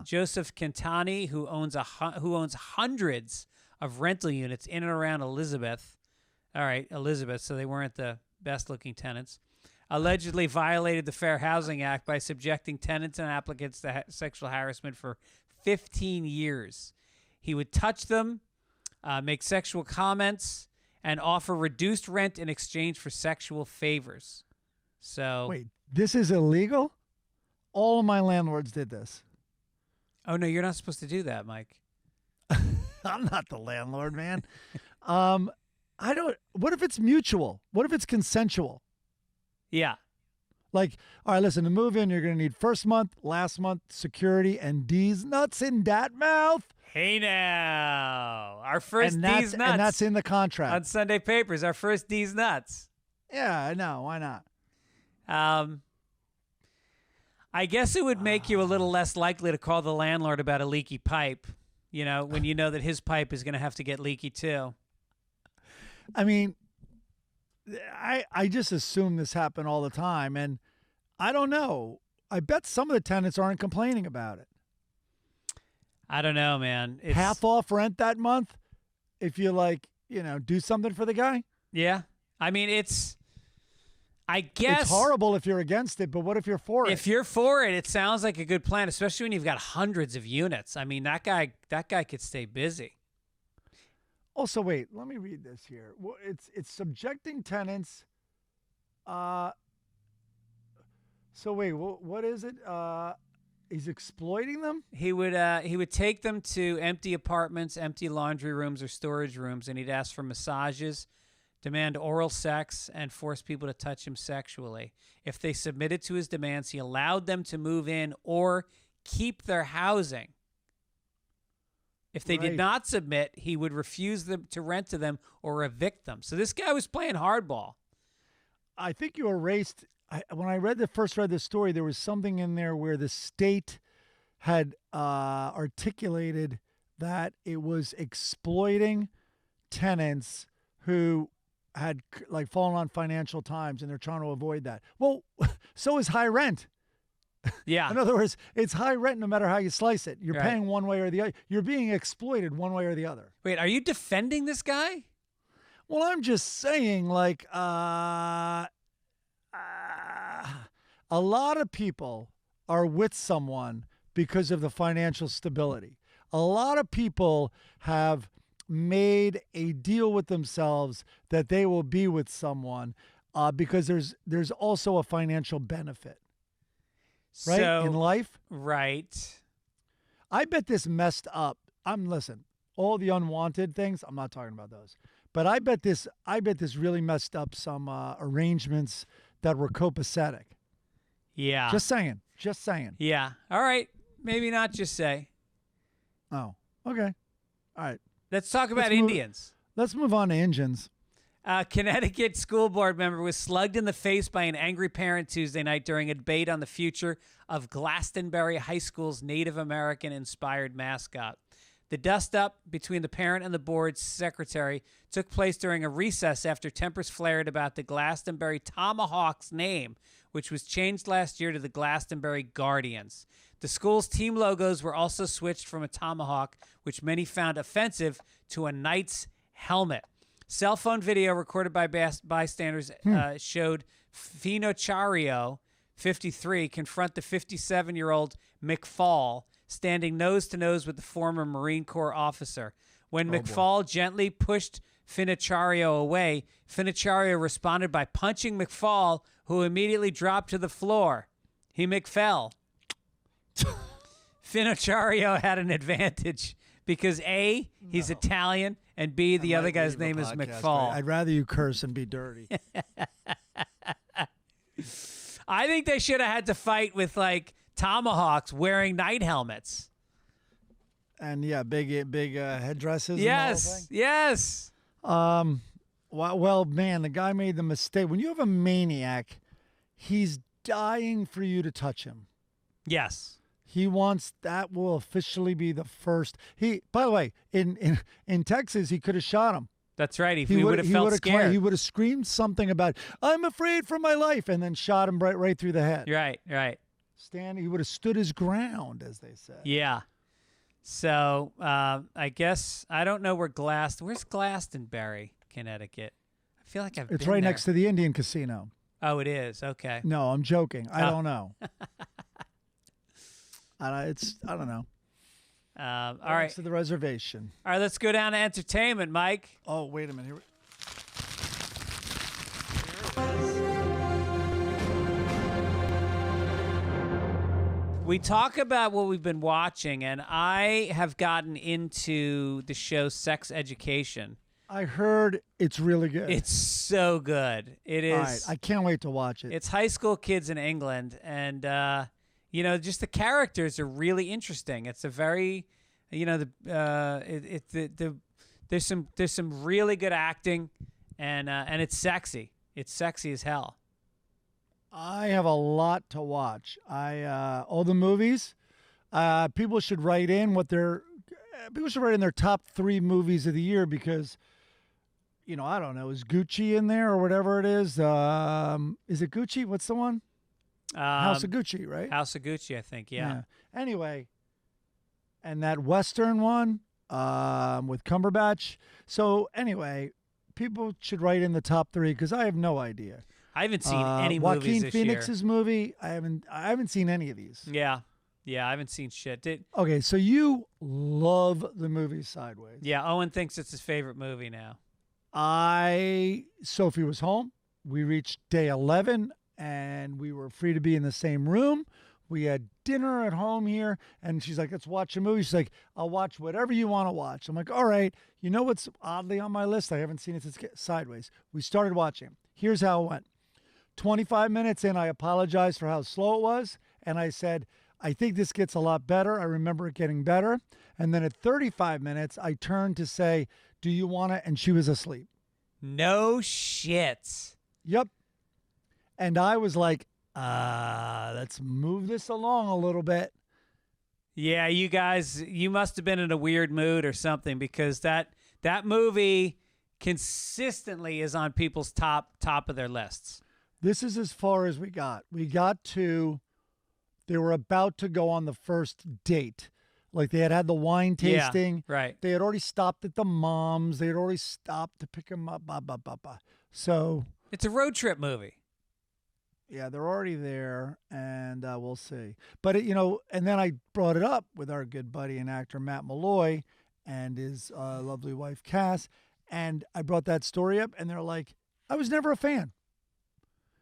Joseph Quintani, who owns hundreds of rental units in and around Elizabeth. All right, Elizabeth, so they weren't the best-looking tenants. Allegedly violated the Fair Housing Act by subjecting tenants and applicants to sexual harassment for 15 years. He would touch them, make sexual comments, and offer reduced rent in exchange for sexual favors. So wait, this is illegal? All of my landlords did this. Oh, no, you're not supposed to do that, Mike. I'm not the landlord, man. What if it's mutual? What if it's consensual? Yeah. Like, all right, listen, to move in, you're going to need first month, last month, security, and D's nuts in that mouth. Hey, now. Our first D's nuts. And that's in the contract. On Sunday papers, our first D's nuts. Yeah, I know. Why not? I guess it would make you a little less likely to call the landlord about a leaky pipe, when you know that his pipe is going to have to get leaky too. I mean, I just assume this happened all the time, and I don't know. I bet some of the tenants aren't complaining about it. I don't know, man. It's half off rent that month if you do something for the guy. Yeah. I mean, I guess it's horrible if you're against it, but what if you're for it? If you're for it, it sounds like a good plan, especially when you've got hundreds of units. I mean, that guy could stay busy. Also, wait, let me read this here. Well, it's subjecting tenants. So wait, what is it? He's exploiting them? He would take them to empty apartments, empty laundry rooms or storage rooms, and he'd ask for massages, demand oral sex, and force people to touch him sexually. If they submitted to his demands, he allowed them to move in or keep their housing. If they did not submit, he would refuse them to rent to them or evict them. So this guy was playing hardball. I think you erased. When I first read this story, there was something in there where the state had articulated that it was exploiting tenants who had fallen on financial times, and they're trying to avoid that. Well, so is high rent. Yeah. In other words, it's high rent no matter how you slice it. You're paying one way or the other. You're being exploited one way or the other. Wait, are you defending this guy? Well, I'm just saying, a lot of people are with someone because of the financial stability. A lot of people have made a deal with themselves that they will be with someone because there's also a financial benefit. Right? In life? Right. I bet this messed up. Listen, all the unwanted things, I'm not talking about those. But I bet this really messed up some arrangements that were copacetic. Yeah. Just saying. Yeah. All right. Maybe not just say. Oh, okay. All right. Let's talk about Indians. Let's move on to engines. Connecticut school board member was slugged in the face by an angry parent Tuesday night during a debate on the future of Glastonbury High School's Native American-inspired mascot. The dust-up between the parent and the board's secretary took place during a recess after tempers flared about the Glastonbury Tomahawks name, which was changed last year to the Glastonbury Guardians. The school's team logos were also switched from a tomahawk, which many found offensive, to a knight's helmet. Cell phone video recorded by bystanders showed Finochario, 53, confront the 57-year-old McFall, standing nose-to-nose with the former Marine Corps officer. When McFall gently pushed Finocchiaro away. Finocchiaro responded by punching McFall, who immediately dropped to the floor. He McFell. Finocchiaro had an advantage because A, he's Italian, and B, the other guy's name is McFall. I'd rather you curse and be dirty. I think they should have had to fight with like tomahawks wearing night helmets. And yeah, big headdresses. Yes, yes. Well, man, the guy made the mistake. When you have a maniac, he's dying for you to touch him. Yes. He wants that will officially be the first. By the way, in Texas, he could have shot him. That's right. He would have felt scared. He would have screamed something about, "I'm afraid for my life," and then shot him right through the head. Right. He would have stood his ground, as they say. Yeah. So I guess I don't know where's Glastonbury, Connecticut. I feel like It's right next to the Indian casino. Oh, it is. Okay. No, I'm joking. I don't know. I don't know. All right. To the reservation. All right, let's go down to entertainment, Mike. Oh, wait a minute. Here. We talk about what we've been watching, and I have gotten into the show Sex Education. I heard it's really good. It's so good. It is. All right, I can't wait to watch it. It's high school kids in England, and just the characters are really interesting. It's a very, there's some really good acting, and it's sexy. It's sexy as hell. I have a lot to watch. All the movies. People should write in their top 3 movies of the year because, I don't know, is Gucci in there or whatever it is? Is it Gucci? What's the one? House of Gucci, right? House of Gucci, I think. Yeah. Anyway, and that Western one with Cumberbatch. So anyway, people should write in the top 3 because I have no idea. I haven't seen any movies Joaquin this Phoenix's year. movie. I haven't seen any of these. Yeah, I haven't seen shit. Okay, so you love the movie Sideways. Yeah, Owen thinks it's his favorite movie now. Sophie was home. We reached day 11, and we were free to be in the same room. We had dinner at home here, and she's like, let's watch a movie. She's like, I'll watch whatever you want to watch. I'm like, all right. You know what's oddly on my list? I haven't seen it since Sideways. We started watching. Here's how it went. 25 minutes in, I apologized for how slow it was, and I said, I think this gets a lot better. I remember it getting better. And then at 35 minutes, I turned to say, do you want it? And she was asleep. No shit. Yep. And I was like, let's move this along a little bit. Yeah, you guys, you must have been in a weird mood or something because that movie consistently is on people's top of their lists. This is as far as we got. They were about to go on the first date. Like they had the wine tasting. Yeah, right. They had already stopped at the mom's. They had already stopped to pick him up. So it's a road trip movie. Yeah, they're already there, and we'll see. But, and then I brought it up with our good buddy and actor Matt Malloy and his lovely wife Cass, and I brought that story up, and they're like, I was never a fan.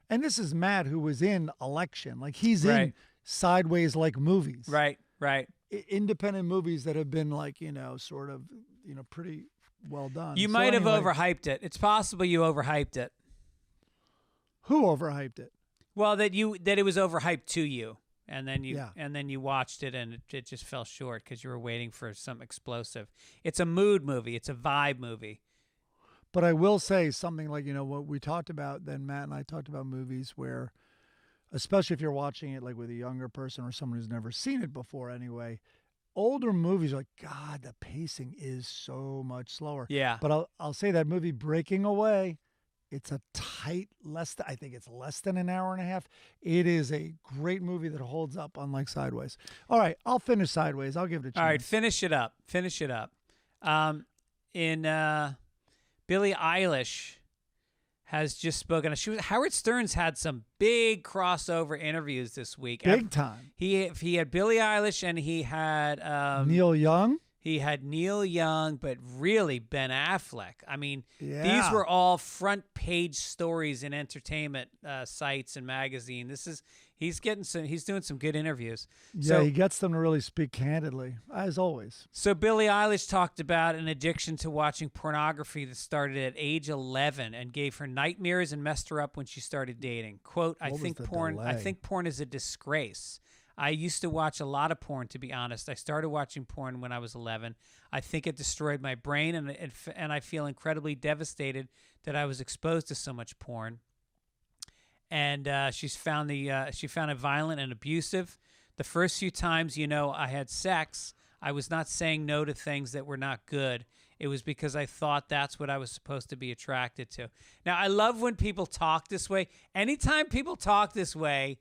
And this is Matt, who was in Election. Like, he's in Sideways-like movies. Right. Independent movies that have been, like, sort of, pretty well done. You might have overhyped it. It's possible you overhyped it. Who overhyped it? Well, that it was overhyped to you, and then you watched it, and it just fell short because you were waiting for some explosive. It's a mood movie. It's a vibe movie. But I will say something like, what we talked about, then Matt and I talked about movies where, especially if you're watching it like with a younger person or someone who's never seen it before anyway, older movies are like, God, the pacing is so much slower. Yeah. But I'll say that movie Breaking Away, it's a tight, I think it's less than an hour and a half. It is a great movie that holds up, unlike Sideways. All right, I'll finish Sideways. I'll give it a chance. All right, finish it up. Billie Eilish has just spoken. Howard Stern's had some big crossover interviews this week. Big time. He had Billie Eilish and he had Neil Young. He had Neil Young, but really Ben Affleck. I mean, Yeah. these were all front page stories in entertainment sites and magazine. He's doing some good interviews. Yeah, he gets them to really speak candidly, as always. So Billie Eilish talked about an addiction to watching pornography that started at age 11 and gave her nightmares and messed her up when she started dating. Quote, I think porn is a disgrace. I used to watch a lot of porn, to be honest. I started watching porn when I was 11. I think it destroyed my brain, and I feel incredibly devastated that I was exposed to so much porn. And she found it violent and abusive. The first few times, I had sex, I was not saying no to things that were not good. It was because I thought that's what I was supposed to be attracted to. Now, I love when people talk this way. Anytime people talk this way,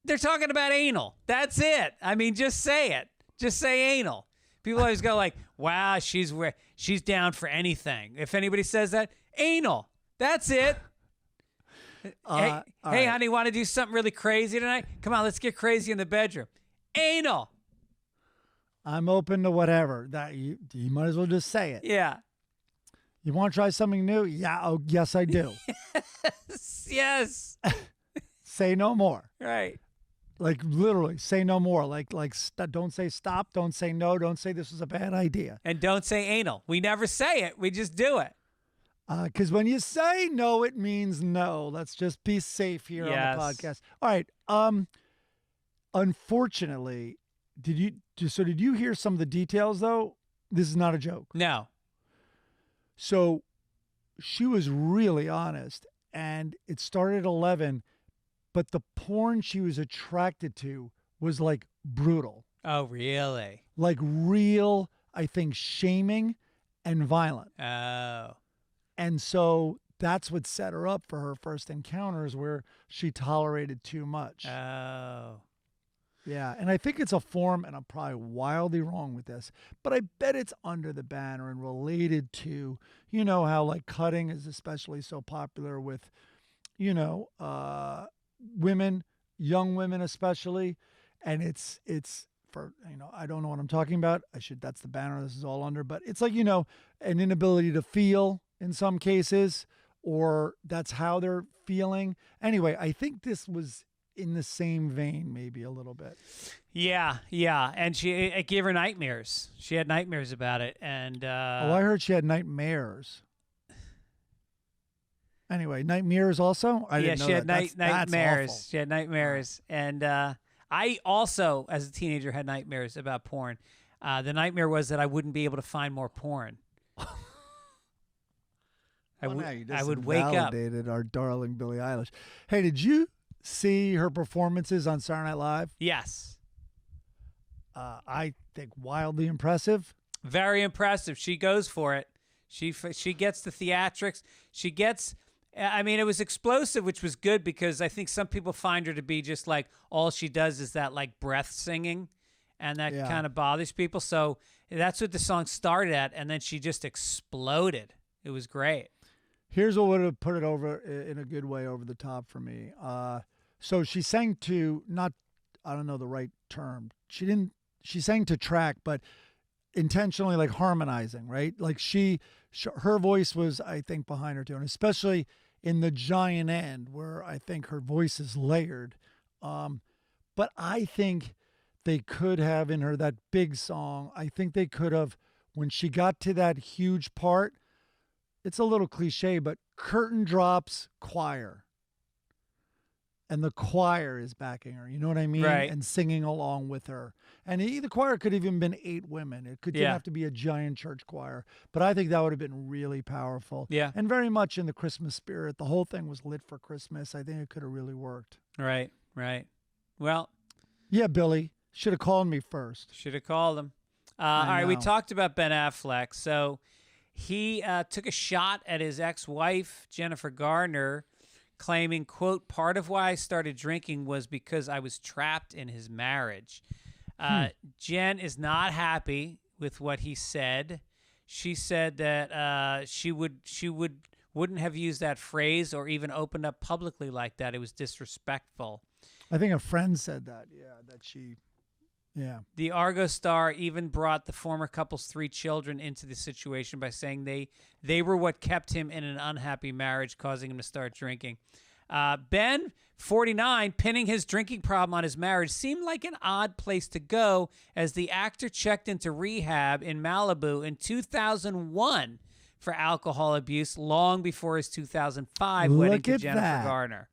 they're talking about anal. That's it. I mean, just say it. Just say anal. People always go like, wow, she's down for anything. If anybody says that, anal. That's it. Hey, honey, want to do something really crazy tonight? Come on, let's get crazy in the bedroom. Anal. I'm open to whatever. That you might as well just say it. Yeah. You want to try something new? Yeah. Oh, yes, I do. Yes. Say no more. Right. Like literally, say no more. Don't say stop. Don't say no. Don't say this was a bad idea. And don't say anal. We never say it. We just do it. Because when you say no, it means no. Let's just be safe here on the podcast. All right. Unfortunately, did you hear some of the details though? This is not a joke. No. So she was really honest, and it started at 11, but the porn she was attracted to was like brutal. Oh, really? Like real, I think, shaming and violent. Oh. And so that's what set her up for her first encounters where she tolerated too much. Oh. Yeah, and I think it's a form, and I'm probably wildly wrong with this, but I bet it's under the banner and related to, how like cutting is especially so popular with, women, young women especially, and it's for, I don't know what I'm talking about. That's the banner this is all under, but it's like, an inability to feel in some cases, or that's how they're feeling. Anyway, I think this was in the same vein, maybe a little bit. Yeah. And it gave her nightmares. She had nightmares about it. And I heard she had nightmares. Anyway, nightmares also? I didn't know she had that. nightmares. That's awful. She had nightmares. And I also, as a teenager, had nightmares about porn. The nightmare was that I wouldn't be able to find more porn. I would wake up. Validated our darling Billie Eilish. Hey, did you see her performances on Saturday Night Live? Yes. I think wildly impressive. Very impressive. She goes for it. She gets the theatrics. It was explosive, which was good because I think some people find her to be just like all she does is that like breath singing, and that kind of bothers people. So that's what the song started at, and then she just exploded. It was great. Here's what would have put it over in a good way over the top for me. So she sang to I don't know the right term. She sang to track, but intentionally like harmonizing, right? Like her voice was, I think, behind her too. And especially in the giant end where I think her voice is layered. But I think they could have in her that big song. I think they could have, when she got to that huge part, it's a little cliche, but curtain drops, choir. And the choir is backing her, you know what I mean? Right. And singing along with her. And the choir could have even been 8 women. It didn't have to be a giant church choir. But I think that would have been really powerful. Yeah. And very much in the Christmas spirit. The whole thing was lit for Christmas. I think it could have really worked. Right. Well. Yeah, Billy. Should have called me first. Should have called him. All right, we talked about Ben Affleck. So he took a shot at his ex-wife, Jennifer Garner, claiming, quote, part of why I started drinking was because I was trapped in his marriage. Jen is not happy with what he said. She said that she wouldn't have used that phrase or even opened up publicly like that. It was disrespectful. I think a friend said that, that she Yeah. The Argo Star even brought the former couple's 3 children into the situation by saying they were what kept him in an unhappy marriage, causing him to start drinking. Ben, 49, pinning his drinking problem on his marriage seemed like an odd place to go, as the actor checked into rehab in Malibu in 2001 for alcohol abuse, long before his 2005 wedding to Jennifer Garner.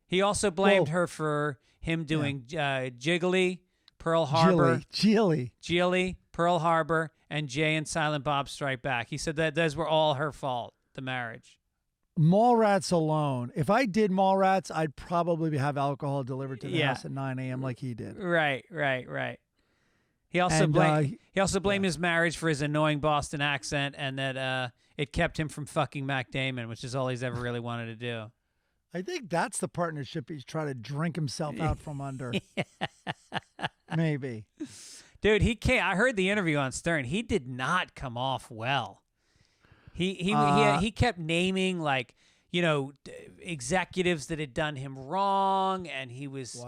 He also blamed her for him doing Jiggly, Pearl Harbor, Gigli, Pearl Harbor, and Jay and Silent Bob Strike Back. He said that those were all her fault, the marriage. Mallrats alone. If I did Mallrats, I'd probably have alcohol delivered to the house at 9 a.m. like he did. Right. He also blamed his marriage for his annoying Boston accent, and that it kept him from fucking Mac Damon, which is all he's ever really wanted to do. I think that's the partnership he's trying to drink himself out from under. Maybe. Dude, he can't. I heard the interview on Stern. He did not come off well. He kept naming, like, executives that had done him wrong, and he was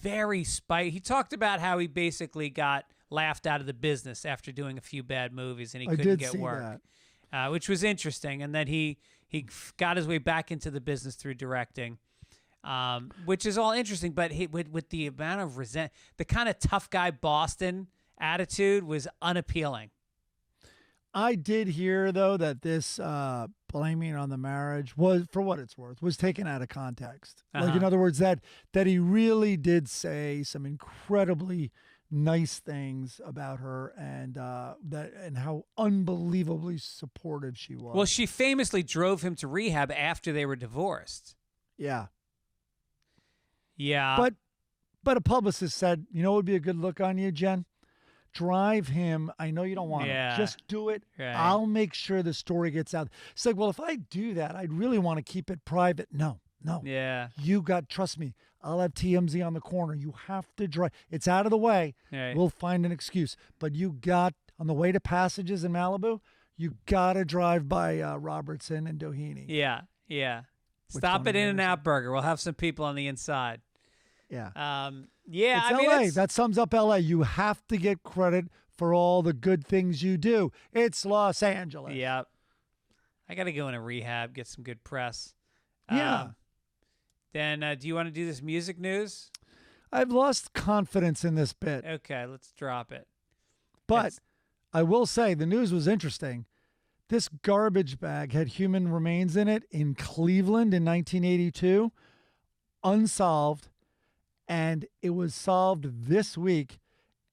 very spiteful. He talked about how he basically got laughed out of the business after doing a few bad movies, and he couldn't get work, which was interesting. And then he got his way back into the business through directing. Which is all interesting, but with the amount of the kind of tough guy Boston attitude was unappealing. I did hear, though, that this blaming on the marriage was, for what it's worth, was taken out of context. Like, in other words, that he really did say some incredibly nice things about her, and how unbelievably supportive she was. Well, she famously drove him to rehab after they were divorced. Yeah. Yeah. But a publicist said, what would be a good look on you, Jen? Drive him. I know you don't want him. Just do it. Right. I'll make sure the story gets out. It's like, well, if I do that, I'd really want to keep it private. No. Yeah. Trust me, I'll have TMZ on the corner. You have to drive. It's out of the way. Right. We'll find an excuse. But on the way to Passages in Malibu, you got to drive by Robertson and Doheny. Yeah. Stop at In-N-Out Burger. We'll have some people on the inside. Yeah. It's LA. That sums up LA. You have to get credit for all the good things you do. It's Los Angeles. Yep. I got to go into rehab, get some good press. Yeah. Then do you want to do this music news? I've lost confidence in this bit. Okay, let's drop it. But I will say the news was interesting. This garbage bag had human remains in it in Cleveland in 1982, unsolved, and it was solved this week,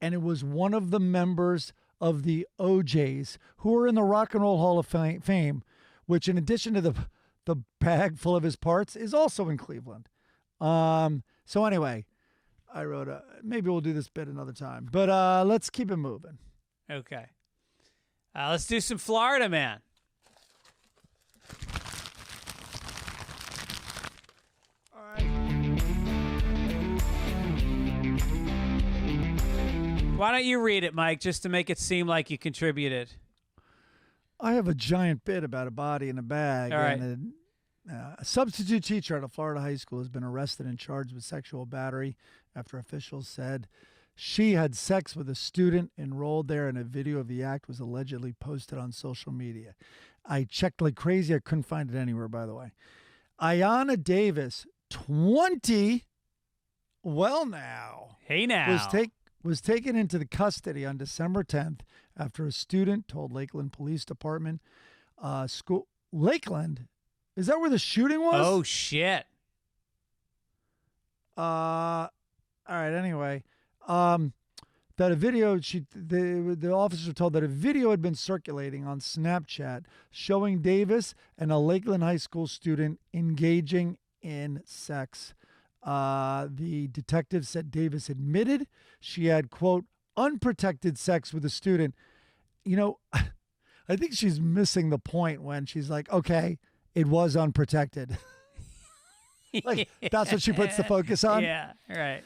and it was one of the members of the OJs who are in the Rock and Roll Hall of Fame, which, in addition to the bag full of his parts, is also in Cleveland. So anyway, I wrote maybe we'll do this bit another time, but let's keep it moving. Okay. Let's do some Florida Man. All right. Why don't you read it, Mike, just to make it seem like you contributed? I have a giant bit about a body in a bag. All right. And a substitute teacher at a Florida high school has been arrested and charged with sexual battery after officials said she had sex with a student enrolled there, and a video of the act was allegedly posted on social media. I checked like crazy. I couldn't find it anywhere, by the way. Ayanna Davis, 20, well now. Hey now. Was taken into the custody on December 10th after a student told Lakeland Police Department. Lakeland? Is that where the shooting was? Oh, shit. All right, anyway. That a video, the officers were told that a video had been circulating on Snapchat showing Davis and a Lakeland High School student engaging in sex. The detective said Davis admitted she had, quote, unprotected sex with a student. I think she's missing the point when she's like, okay, it was unprotected. Like, that's what she puts the focus on. Yeah, right.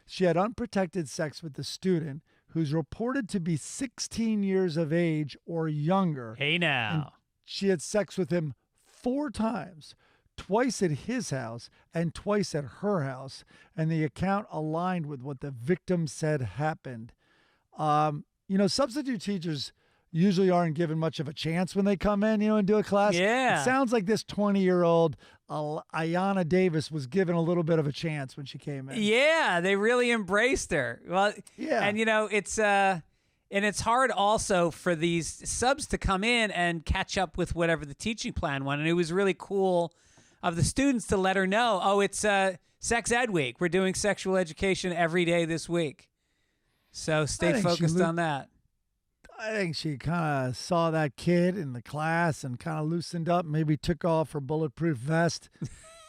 She had unprotected sex with the student who's reported to be 16 years of age or younger. Hey now. And she had sex with him 4 times, twice at his house and twice at her house, and the account aligned with what the victim said happened. Substitute teachers usually aren't given much of a chance when they come in, and do a class. Yeah. It sounds like this 20-year-old Ayanna Davis was given a little bit of a chance when she came in. Yeah, they really embraced her. Well, yeah. And it's hard also for these subs to come in and catch up with whatever the teaching plan was. And it was really cool of the students to let her know, oh, it's sex ed week. We're doing sexual education every day this week. So stay focused on that. I think she kind of saw that kid in the class and kind of loosened up, maybe took off her bulletproof vest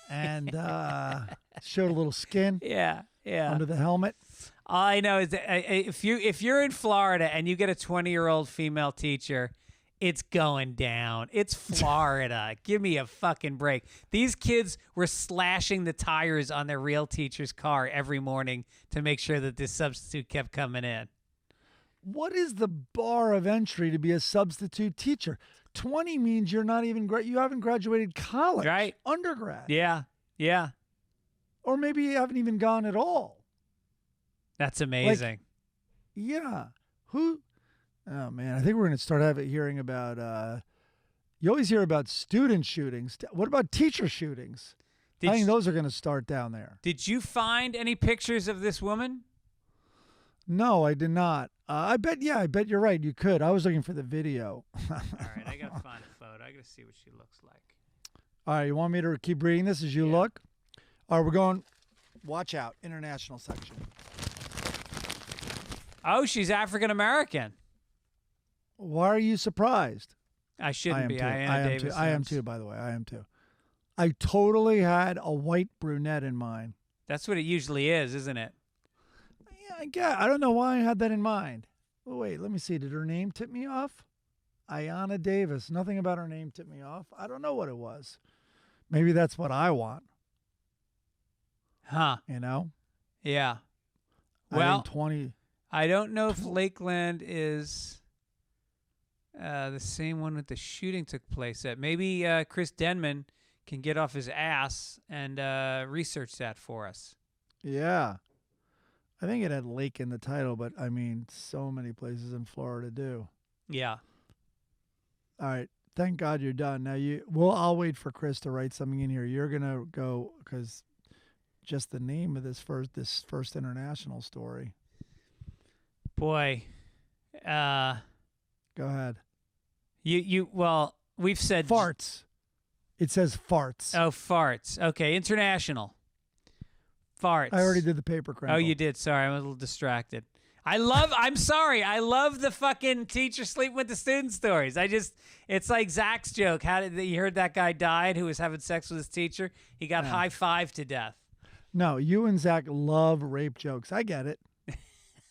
and showed a little skin under the helmet. All I know is that if you're in Florida and you get a 20-year-old female teacher, it's going down. It's Florida. Give me a fucking break. These kids were slashing the tires on their real teacher's car every morning to make sure that this substitute kept coming in. What is the bar of entry to be a substitute teacher? 20 means you're not even you haven't graduated college, right? Undergrad. Yeah. Or maybe you haven't even gone at all. That's amazing. Yeah. Who? Oh man, I think we're going to start hearing about. You always hear about student shootings. What about teacher shootings? I think those are going to start down there. Did you find any pictures of this woman? No, I did not. I bet you're right. You could. I was looking for the video. All right, I got to find a photo. I got to see what she looks like. All right, you want me to keep reading this as you look? All right, we're going. Watch out, international section. Oh, she's African American. Why are you surprised? I shouldn't be. I am too, by the way. I am too. I totally had a white brunette in mind. That's what it usually is, isn't it? Yeah, I don't know why I had that in mind. Oh, wait, let me see. Did her name tip me off? Ayanna Davis. Nothing about her name tipped me off. I don't know what it was. Maybe that's what I want. Huh. Yeah. Well, 20. I don't know if Lakeland is the same one that the shooting took place at. Maybe Chris Denman can get off his ass and research that for us. Yeah. I think it had lake in the title, but I mean, so many places in Florida do. Yeah. All right. Thank God you're done. Now I'll wait for Chris to write something in here. You're going to go because just the name of this first international story. Boy. Go ahead. Well, we've said farts. It says farts. Oh, farts. Okay. International. Farts. I already did the paper crackle. Oh, you did. Sorry, I'm a little distracted. I'm sorry. I love the fucking teacher sleeping with the student stories. It's like Zach's joke. You heard that guy died who was having sex with his teacher? He got high-fived to death. No, you and Zach love rape jokes. I get it.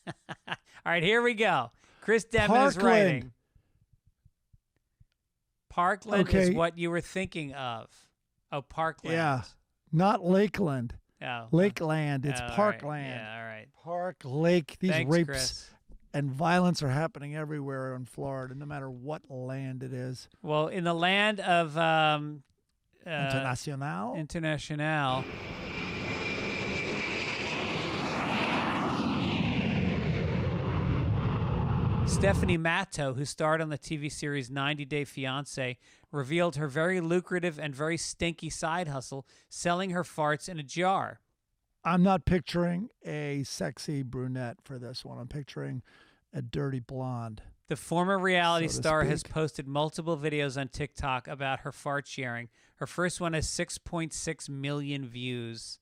All right, here we go. Chris Denman is writing. Parkland is what you were thinking of. Oh, Parkland. Yeah, not Lakeland. Oh, Lakeland. It's Parkland. Right. Yeah, all right. Park, lake. These Thanks, rapes Chris. and violence are happening everywhere in Florida, no matter what land it is. Well, in the land of International. Stephanie Matto, who starred on the TV series 90 Day Fiancé, revealed her very lucrative and very stinky side hustle, selling her farts in a jar. I'm not picturing a sexy brunette for this one. I'm picturing a dirty blonde. The former reality star has posted multiple videos on TikTok about her fart sharing. Her first one has 6.6 million views.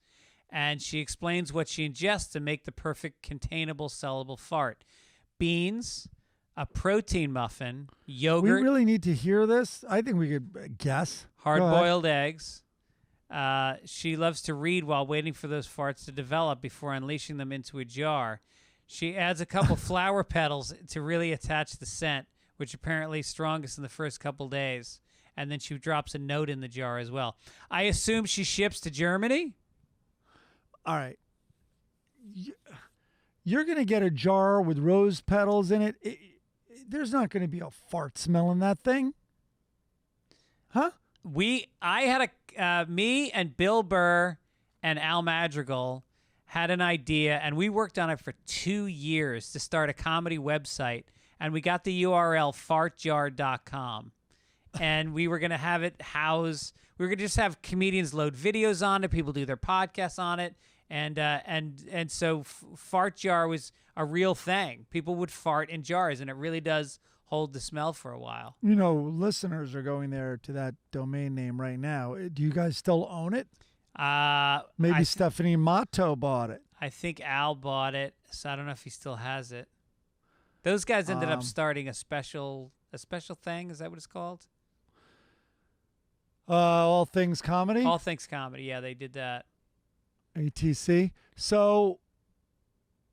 And she explains what she ingests to make the perfect containable, sellable fart. Beans, a protein muffin, yogurt. We really need to hear this. I think we could guess. Hard-boiled eggs. She loves to read while waiting for those farts to develop before unleashing them into a jar. She adds a couple flower petals to really attach the scent, which apparently is strongest in the first couple days. And then she drops a note in the jar as well. I assume she ships to Germany? All right. You're going to get a jar with rose petals in it. There's not going to be a fart smell in that thing. Huh? I had me and Bill Burr and Al Madrigal had an idea, and we worked on it for 2 years to start a comedy website, and we got the URL fartjar.com. And we were going to have it house. We were going to just have comedians load videos on it. People do their podcasts on it. And so Fart Jar was a real thing. People would fart in jars, and it really does hold the smell for a while. You know, listeners are going there to that domain name right now. Do you guys still own it? Maybe Stephanie Matto bought it. I think Al bought it, so I don't know if he still has it. Those guys ended up starting a special thing. Is that what it's called? All Things Comedy? All Things Comedy. Yeah, they did that. ATC. So,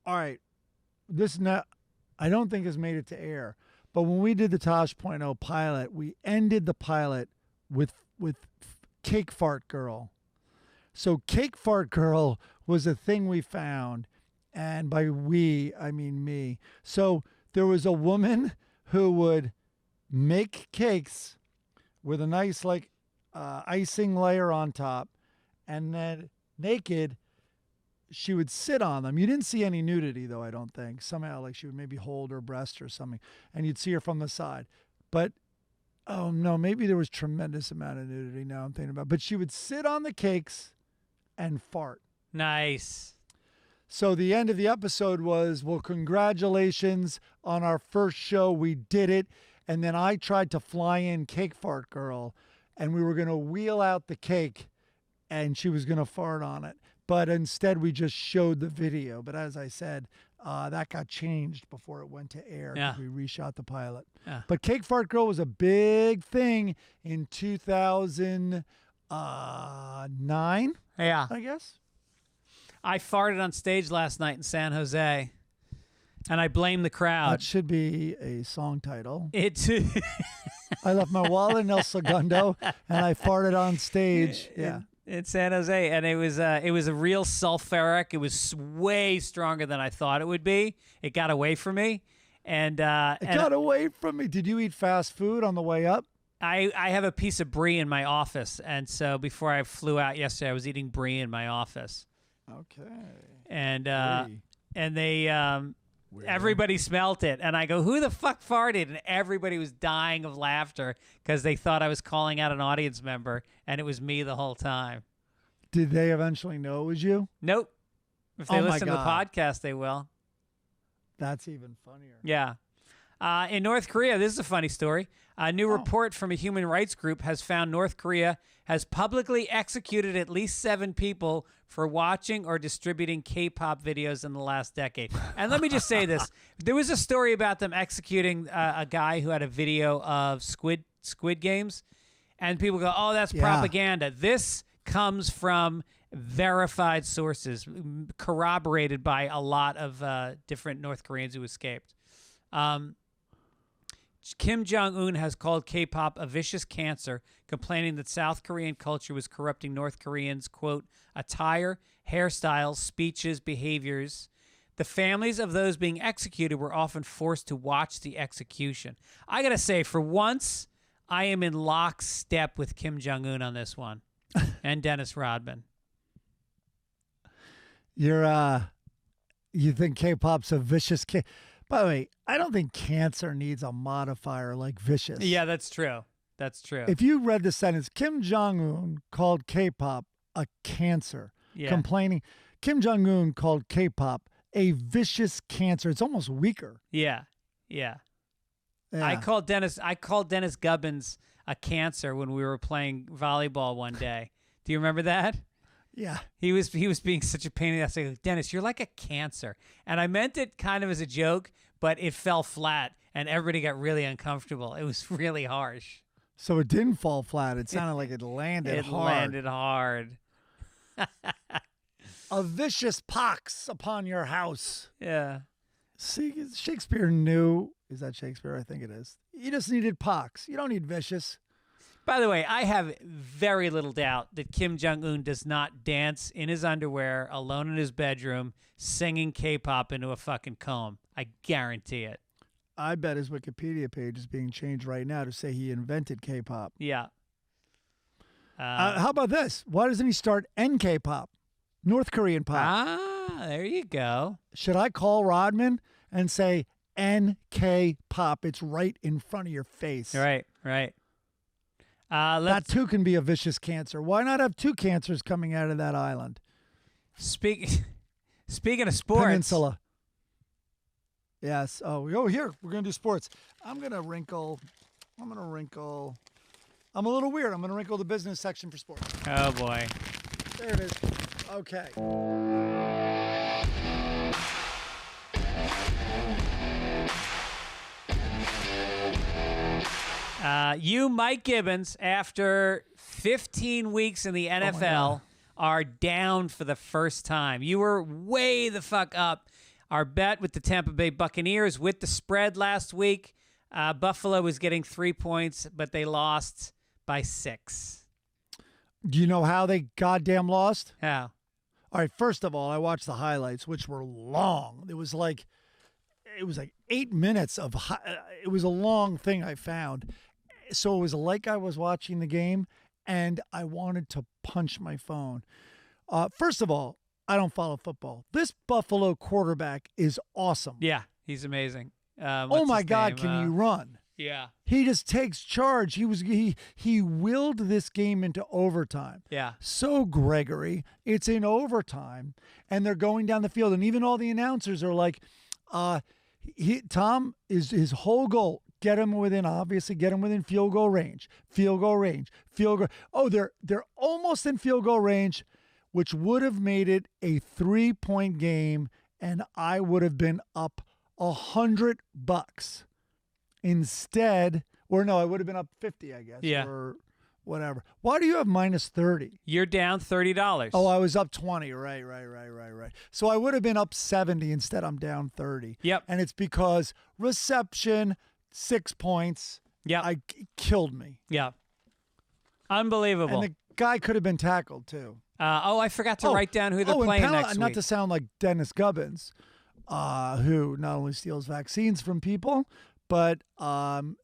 all right. I don't think has made it to air. But when we did the Tosh.0 pilot, we ended the pilot with Cake Fart Girl. So Cake Fart Girl was a thing we found. And by we, I mean me. So there was a woman who would make cakes with a nice icing layer on top, and then naked she would sit on them. You didn't see any nudity though, I don't think. Somehow like she would maybe hold her breast or something, and you'd see her from the side. But oh no, maybe there was tremendous amount of nudity now I'm thinking about. But she would sit on the cakes and fart. Nice. So the end of the episode was, well, congratulations on our first show. We did it. And then I tried to fly in Cake Fart Girl, and we were going to wheel out the cake, and she was going to fart on it. But instead, we just showed the video. But as I said, that got changed before it went to air. Yeah. We reshot the pilot. Yeah. But Cake Fart Girl was a big thing in 2009, Yeah. I guess. I farted on stage last night in San Jose, and I blame the crowd. That should be a song title. It's I left my wallet in El Segundo, and I farted on stage. Yeah. in San Jose, and it was a real sulfuric. It was way stronger than I thought it would be. It got away from me, and It got away from me. Did you eat fast food on the way up? I have a piece of brie in my office, and so before I flew out yesterday, I was eating brie in my office. Okay. And Brie. and they everybody smelt it, and I go, "Who the fuck farted?" And everybody was dying of laughter because they thought I was calling out an audience member, and it was me the whole time. Did they eventually know it was you? Nope. If they Oh my listen to the God. podcast, they will. That's even funnier. Yeah. In North Korea, this is a funny story. A new report from a human rights group has found North Korea has publicly executed at least 7 people for watching or distributing K-pop videos in the last decade. And let me just say this. There was a story about them executing a guy who had a video of Squid Games, and people go, oh, that's propaganda. This comes from verified sources, corroborated by a lot of different North Koreans who escaped. Kim Jong-un has called K-pop a vicious cancer, complaining that South Korean culture was corrupting North Koreans', quote, attire, hairstyles, speeches, behaviors. The families of those being executed were often forced to watch the execution. I got to say, for once, I am in lockstep with Kim Jong-un on this one, and Dennis Rodman. You think K-pop's a vicious By the way, I don't think cancer needs a modifier like vicious. Yeah, that's true. That's true. If you read the sentence, Kim Jong-un called K-pop a cancer, complaining. Kim Jong-un called K-pop a vicious cancer. It's almost weaker. Yeah. I called Dennis Gibbons a cancer when we were playing volleyball one day. Do you remember that? Yeah. He was being such a pain in the ass. I go, Dennis, you're like a cancer. And I meant it kind of as a joke, but it fell flat and everybody got really uncomfortable. It was really harsh. So it didn't fall flat. It sounded like it landed hard. It landed hard. A vicious pox upon your house. Yeah. See, Shakespeare knew. Is that Shakespeare? I think it is. You just needed pox. You don't need vicious. By the way, I have very little doubt that Kim Jong-un does not dance in his underwear alone in his bedroom singing K-pop into a fucking comb. I guarantee it. I bet his Wikipedia page is being changed right now to say he invented K-pop. Yeah. How about this? Why doesn't he start NK pop? North Korean pop. There you go. Should I call Rodman and say NK pop? It's right in front of your face. Right. That too can be a vicious cancer. Why not have two cancers coming out of that island? Speaking of sports. Peninsula. Yes. Oh, here. We're going to do sports. I'm going to wrinkle. I'm a little weird. I'm going to wrinkle the business section for sports. Oh, boy. There it is. Okay. You, Mike Gibbons, after 15 weeks in the NFL, are down for the first time. You were way the fuck up. Our bet with the Tampa Bay Buccaneers with the spread last week, Buffalo was getting 3 points, but they lost by 6. Do you know how they goddamn lost? How? All right, first of all, I watched the highlights, which were long. It was like 8 minutes of it was a long thing I found. So it was like I was watching the game, and I wanted to punch my phone. First of all, I don't follow football. This Buffalo quarterback is awesome. Yeah, he's amazing. Oh my God, can he run? Yeah. He just takes charge. He willed this game into overtime. Yeah. So Gregory, it's in overtime, and they're going down the field, and even all the announcers are like, Tom is his whole goal. Get him within field goal range. Oh, they're almost in field goal range, which would have made it a 3-point game, and I would have been up $100. Instead, or no, I would have been up 50, I guess. Yeah. Or whatever. Why do you have minus 30? You're down $30. Oh, I was up 20. Right. So I would have been up 70. Instead, I'm down 30. Yep. And it's because reception, 6 points. Yeah. It killed me. Yeah. Unbelievable. And the guy could have been tackled, too. I forgot to write down who they're playing next week. Not to sound like Dennis Gibbons, who not only steals vaccines from people, but from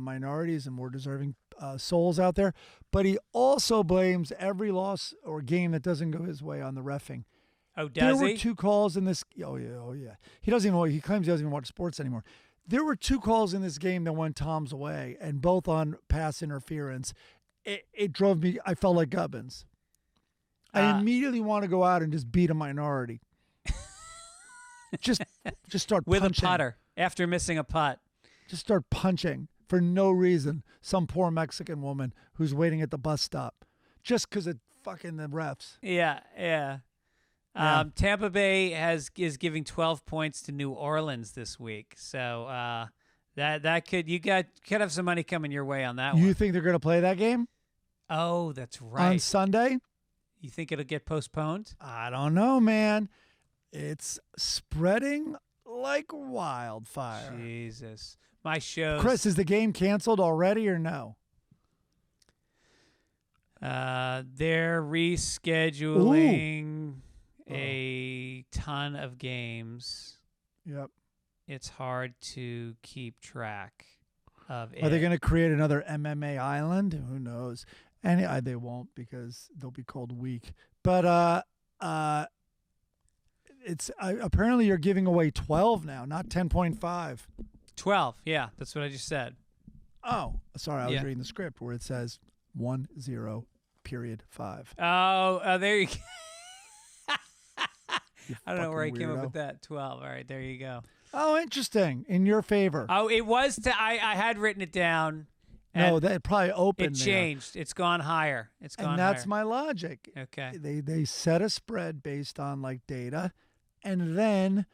minorities and more deserving souls out there, but he also blames every loss or game that doesn't go his way on the reffing. Oh, does There he? were 2 calls in this. Oh yeah. He claims he doesn't even watch sports anymore. There were 2 calls in this game that went Tom's way, and both on pass interference. It drove me. I felt like Gibbons. I immediately want to go out and just beat a minority. just start with punching. a putter after missing a putt. Just start punching for no reason some poor Mexican woman who's waiting at the bus stop just because of fucking the refs. Yeah. Tampa Bay is giving 12 points to New Orleans this week, so that could have some money coming your way on that one. You think they're going to play that game? Oh, that's right. On Sunday? You think it'll get postponed? I don't know, man. It's spreading like wildfire. Jesus. My shows. Chris, is the game canceled already or no? They're rescheduling a ton of games. Yep. It's hard to keep track of it. Are they going to create another MMA island? Who knows? And they won't because they'll be called weak. But it's apparently you're giving away 12 now, not 10.5. 12, yeah, that's what I just said. Oh, sorry, I was reading the script where it says 10.5. Oh, there you go. I don't know where I fucking came up weirdo. with that. 12. All right, there you go. Oh, interesting. In your favor. Oh, it was I had written it down. No, and that probably opened it there. changed. It's gone higher. It's gone And that's higher. my logic. Okay. They set a spread based on like data, and then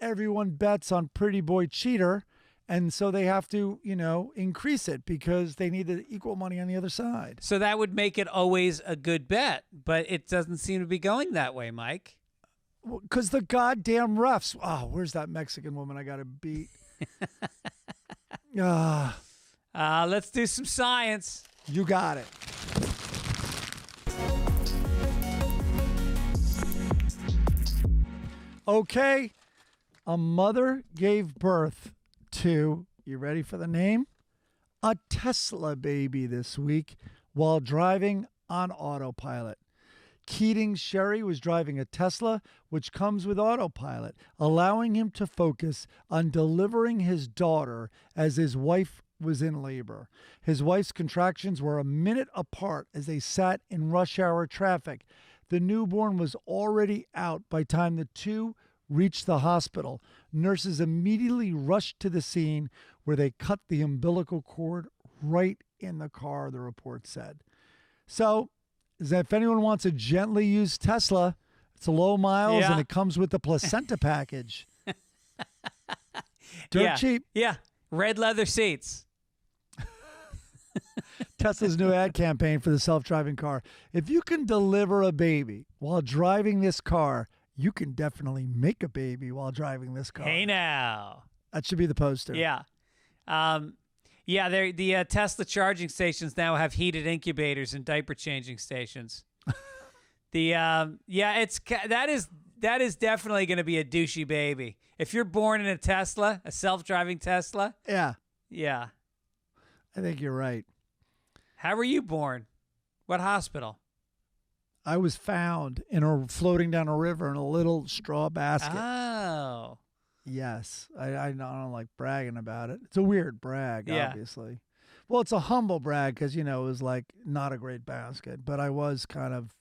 everyone bets on Pretty Boy Cheater, and so they have to, increase it because they need the equal money on the other side. So that would make it always a good bet, but it doesn't seem to be going that way, Mike. Because the goddamn refs. Oh, where's that Mexican woman I got to beat? Let's do some science. You got it. Okay. A mother gave birth to, you ready for the name? A Tesla baby this week while driving on autopilot. Keating's Sherry was driving a Tesla, which comes with autopilot, allowing him to focus on delivering his daughter as his wife was in labor. His wife's contractions were a minute apart as they sat in rush hour traffic. The newborn was already out by the time the two reached the hospital. Nurses immediately rushed to the scene where they cut the umbilical cord right in the car, the report said. So, if anyone wants a gently used Tesla, it's low miles and it comes with the placenta package. Dirt cheap. Yeah. Red leather seats. Tesla's new ad campaign for the self-driving car. If you can deliver a baby while driving this car, you can definitely make a baby while driving this car. Hey now. That should be the poster. Yeah. The Tesla charging stations now have heated incubators and diaper changing stations. That is definitely going to be a douchey baby. If you're born in a Tesla, a self-driving Tesla. Yeah. Yeah. I think you're right. How were you born? What hospital? I was found floating down a river in a little straw basket. Oh. Yes. I don't like bragging about it. It's a weird brag, obviously. Well, it's a humble brag because, it was like not a great basket, but I was kind of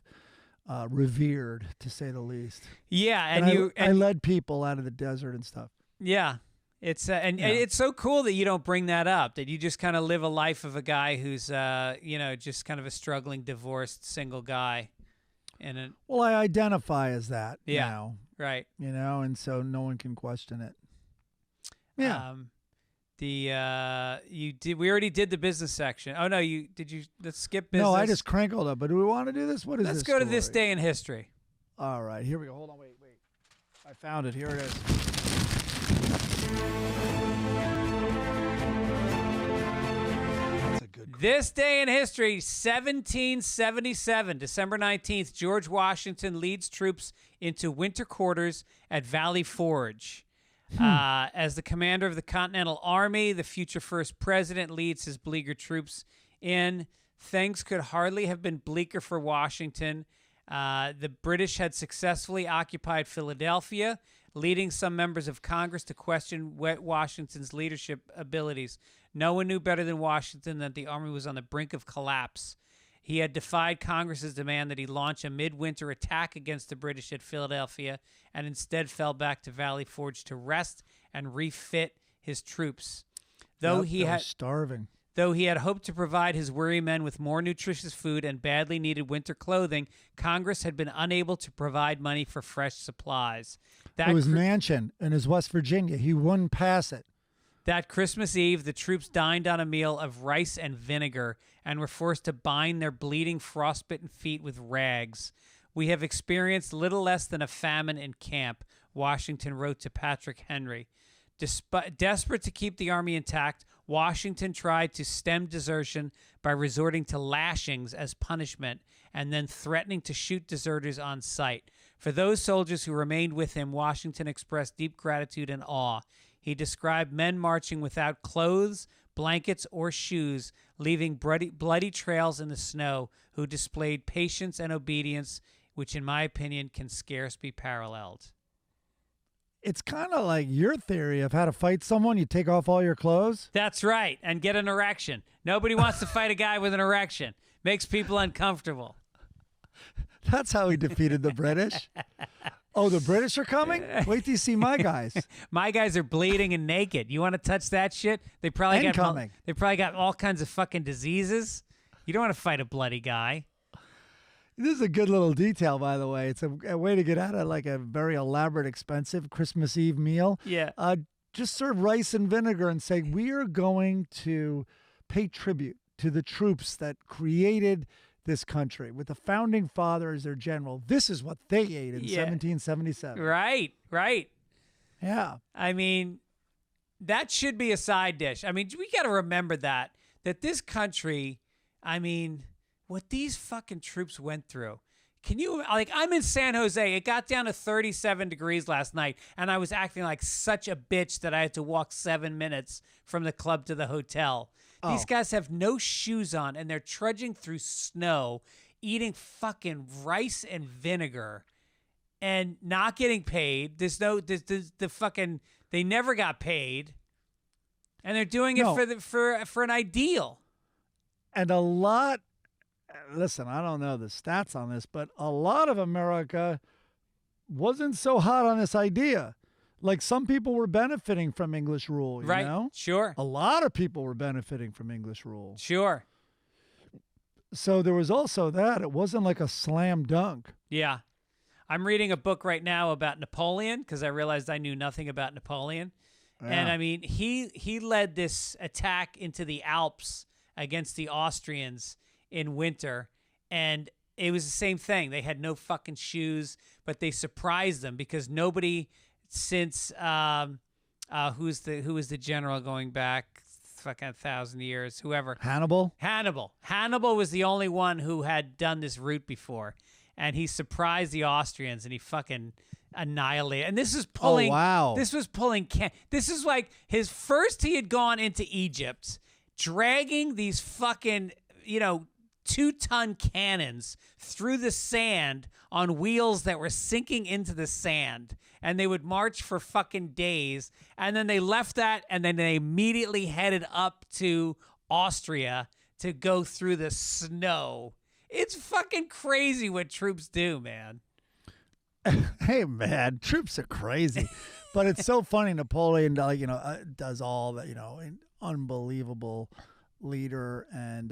revered, to say the least. Yeah. And I led people out of the desert and stuff. Yeah. It's it's so cool that you don't bring that up, that you just kind of live a life of a guy who's, just kind of a struggling, divorced, single guy. Well, I identify as that now. Right. And so no one can question it. Yeah. We already did the business section. Oh no, let's skip business. No, I just crankled up, but do we want to do this? What is Let's this go to story? this day in history. All right, here we go. Hold on, wait. I found it. Here it is. That's a good call. This day in history, 1777, December 19th, George Washington leads troops into winter quarters at Valley Forge. As the commander of the Continental Army, the future first president leads his beleaguered troops in. Things could hardly have been bleaker for Washington. The British had successfully occupied Philadelphia, leading some members of Congress to question Washington's leadership abilities. No one knew better than Washington that the army was on the brink of collapse. He had defied Congress's demand that he launch a midwinter attack against the British at Philadelphia and instead fell back to Valley Forge to rest and refit his troops. Though he had hoped to provide his weary men with more nutritious food and badly needed winter clothing, Congress had been unable to provide money for fresh supplies. It was Manchin in his West Virginia. He wouldn't pass it. That Christmas Eve, the troops dined on a meal of rice and vinegar and were forced to bind their bleeding, frostbitten feet with rags. We have experienced little less than a famine in camp, Washington wrote to Patrick Henry. Desperate to keep the army intact, Washington tried to stem desertion by resorting to lashings as punishment and then threatening to shoot deserters on sight. For those soldiers who remained with him, Washington expressed deep gratitude and awe. He described men marching without clothes, blankets, or shoes, leaving bloody trails in the snow, who displayed patience and obedience, which in my opinion can scarce be paralleled. It's kind of like your theory of how to fight someone. You take off all your clothes. That's right, and get an erection. Nobody wants to fight a guy with an erection. Makes people uncomfortable. That's how he defeated the British. Oh, the British are coming? Wait till you see my guys. My guys are bleeding and naked. You want to touch that shit? They probably got all kinds of fucking diseases. You don't want to fight a bloody guy. This is a good little detail, by the way. It's a way to get out of like a very elaborate, expensive Christmas Eve meal. Yeah. Just serve rice and vinegar and say, we are going to pay tribute to the troops that created this country with the founding father as their general. This is what they ate in 1777. Right. Yeah. I mean, that should be a side dish. I mean, we got to remember that this country, I mean, what these fucking troops went through. Can you, like, I'm in San Jose. It got down to 37 degrees last night, and I was acting like such a bitch that I had to walk 7 minutes from the club to the hotel. These guys have no shoes on, and they're trudging through snow eating fucking rice and vinegar and not getting paid. The fucking, they never got paid. And they're doing it for an ideal. And a lot, listen, I don't know the stats on this, but a lot of America wasn't so hot on this idea. Like some people were benefiting from English rule, you know? Sure. A lot of people were benefiting from English rule. Sure. So there was also that. It wasn't like a slam dunk. Yeah. I'm reading a book right now about Napoleon because I realized I knew nothing about Napoleon. Yeah. And I mean, he led this attack into the Alps against the Austrians in winter, and it was the same thing. They had no fucking shoes, but they surprised them because nobody since who was the general going back fucking 1,000 years, whoever. Hannibal was the only one who had done this route before, and he surprised the Austrians and he fucking annihilated. And this is pulling. Oh, wow. This was pulling. This is like his first. He had gone into Egypt, dragging these fucking 2-ton cannons through the sand on wheels that were sinking into the sand, and they would march for fucking days, and then they left that, and then they immediately headed up to Austria to go through the snow. It's fucking crazy what troops do, man. Hey, man, troops are crazy. But it's so funny. Napoleon, does all that, an unbelievable leader and,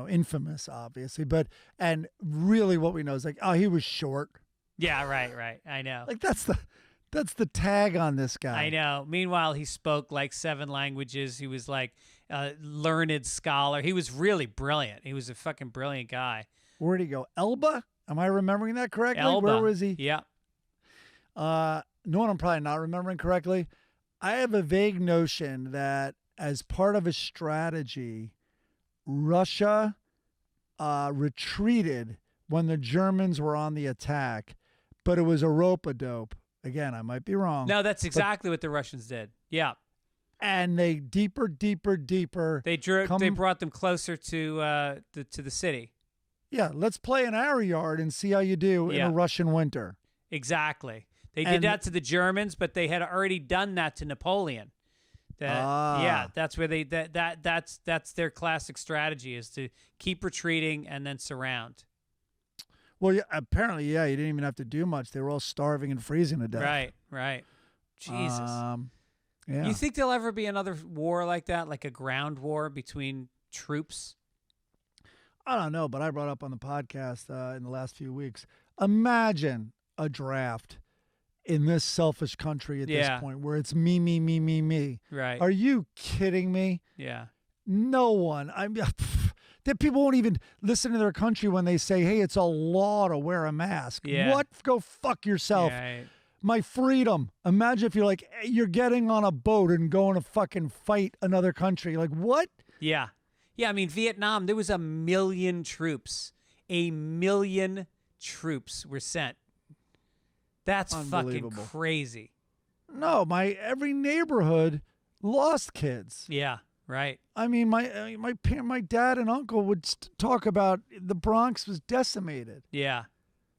infamous, obviously. And really what we know is he was short. Yeah, right. I know. Like, that's the tag on this guy. I know. Meanwhile, he spoke like 7 languages. He was like a learned scholar. He was really brilliant. He was a fucking brilliant guy. Where'd he go? Elba? Am I remembering that correctly? Elba. Where was he? Yeah. No, I'm probably not remembering correctly. I have a vague notion that as part of a strategy, Russia retreated when the Germans were on the attack, but it was a rope-a-dope. Again, I might be wrong. No, that's exactly what the Russians did. Yeah. And they deeper. They brought them closer to the city. Yeah, let's play an area yard and see how you do in a Russian winter. Exactly. They did that to the Germans, but they had already done that to Napoleon. That's where that's their classic strategy, is to keep retreating and then surround. Well, yeah, apparently, you didn't even have to do much. They were all starving and freezing to death. Right. Jesus. Yeah. You think there'll ever be another war like that, like a ground war between troops? I don't know, but I brought up on the podcast in the last few weeks. Imagine a draft in this selfish country at this point where it's me. Right. Are you kidding me? Yeah. No one. That people won't even listen to their country when they say, hey, it's a law to wear a mask. Yeah. What? Go fuck yourself. Yeah, right. My freedom. Imagine if you're like, you're getting on a boat and going to fucking fight another country. Like, what? Yeah. Yeah, I mean, Vietnam, there was 1 million troops. 1 million troops were sent. That's fucking crazy. No, every neighborhood lost kids. Yeah, right. I mean, my dad and uncle would talk about the Bronx was decimated. Yeah.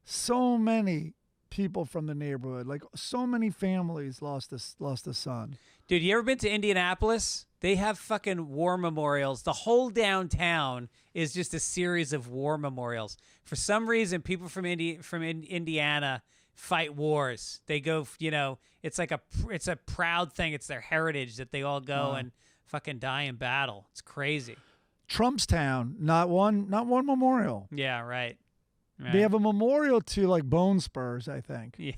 So many people from the neighborhood, like so many families lost a son. Dude, you ever been to Indianapolis? They have fucking war memorials. The whole downtown is just a series of war memorials. For some reason, people from Indiana fight wars. They go, it's a proud thing. It's their heritage that they all go and fucking die in battle. It's crazy. Trump's town, not one memorial. Yeah, right. They have a memorial to like Bone Spurs, I think. Yeah.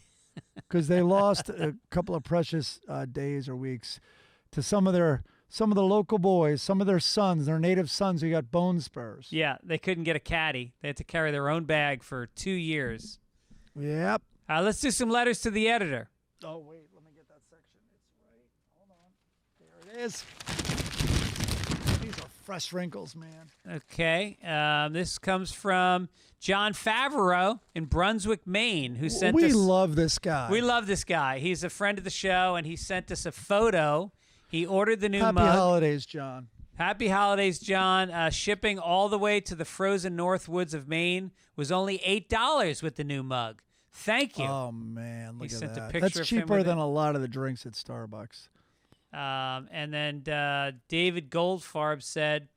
Because they lost a couple of precious days or weeks to some of the local boys, some of their sons, their native sons who got bone spurs. Yeah, they couldn't get a caddy. They had to carry their own bag for 2 years. Yep. Let's do some letters to the editor. Oh, wait. Let me get that section. It's right. Hold on. There it is. These are fresh wrinkles, man. Okay. This comes from John Favreau in Brunswick, Maine, who sent us... We love this guy. We love this guy. He's a friend of the show, and he sent us a photo. He ordered the new Happy mug. holidays, John. Happy holidays, John. Shipping all the way to the frozen north woods of Maine was only $8 with the new mug. Thank you. Oh, man. Look He at sent a that. picture That's of him cheaper with than it. a lot of the drinks at Starbucks. And then David Goldfarb said,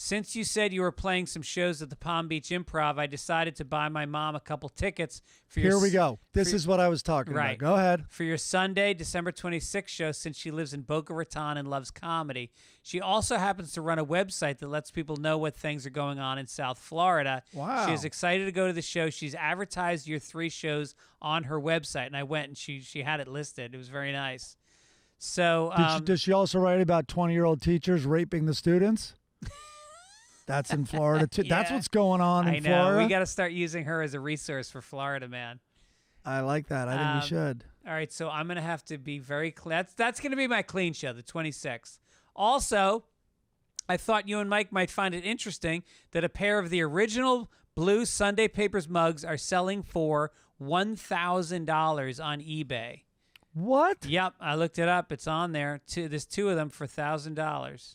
since you said you were playing some shows at the Palm Beach Improv, I decided to buy my mom a couple tickets for your Here we go. This is what I was talking Right. about. Go ahead. for your Sunday, December 26th show, since she lives in Boca Raton and loves comedy. She also happens to run a website that lets people know what things are going on in South Florida. Wow. She is excited to go to the show. She's advertised your 3 shows on her website, and I went and she had it listed. It was very nice. So Does she also write about 20-year-old teachers raping the students? That's in Florida, too. That's Yeah. what's going on in I know. Florida. We got to start using her as a resource for Florida, man. I like that. I think we should. All right, so I'm going to have to be very clean. That's going to be my clean show, the 26th. Also, I thought you and Mike might find it interesting that a pair of the original blue Sunday Papers mugs are selling for $1,000 on eBay. What? Yep, I looked it up. It's on there. There's 2 of them for $1,000.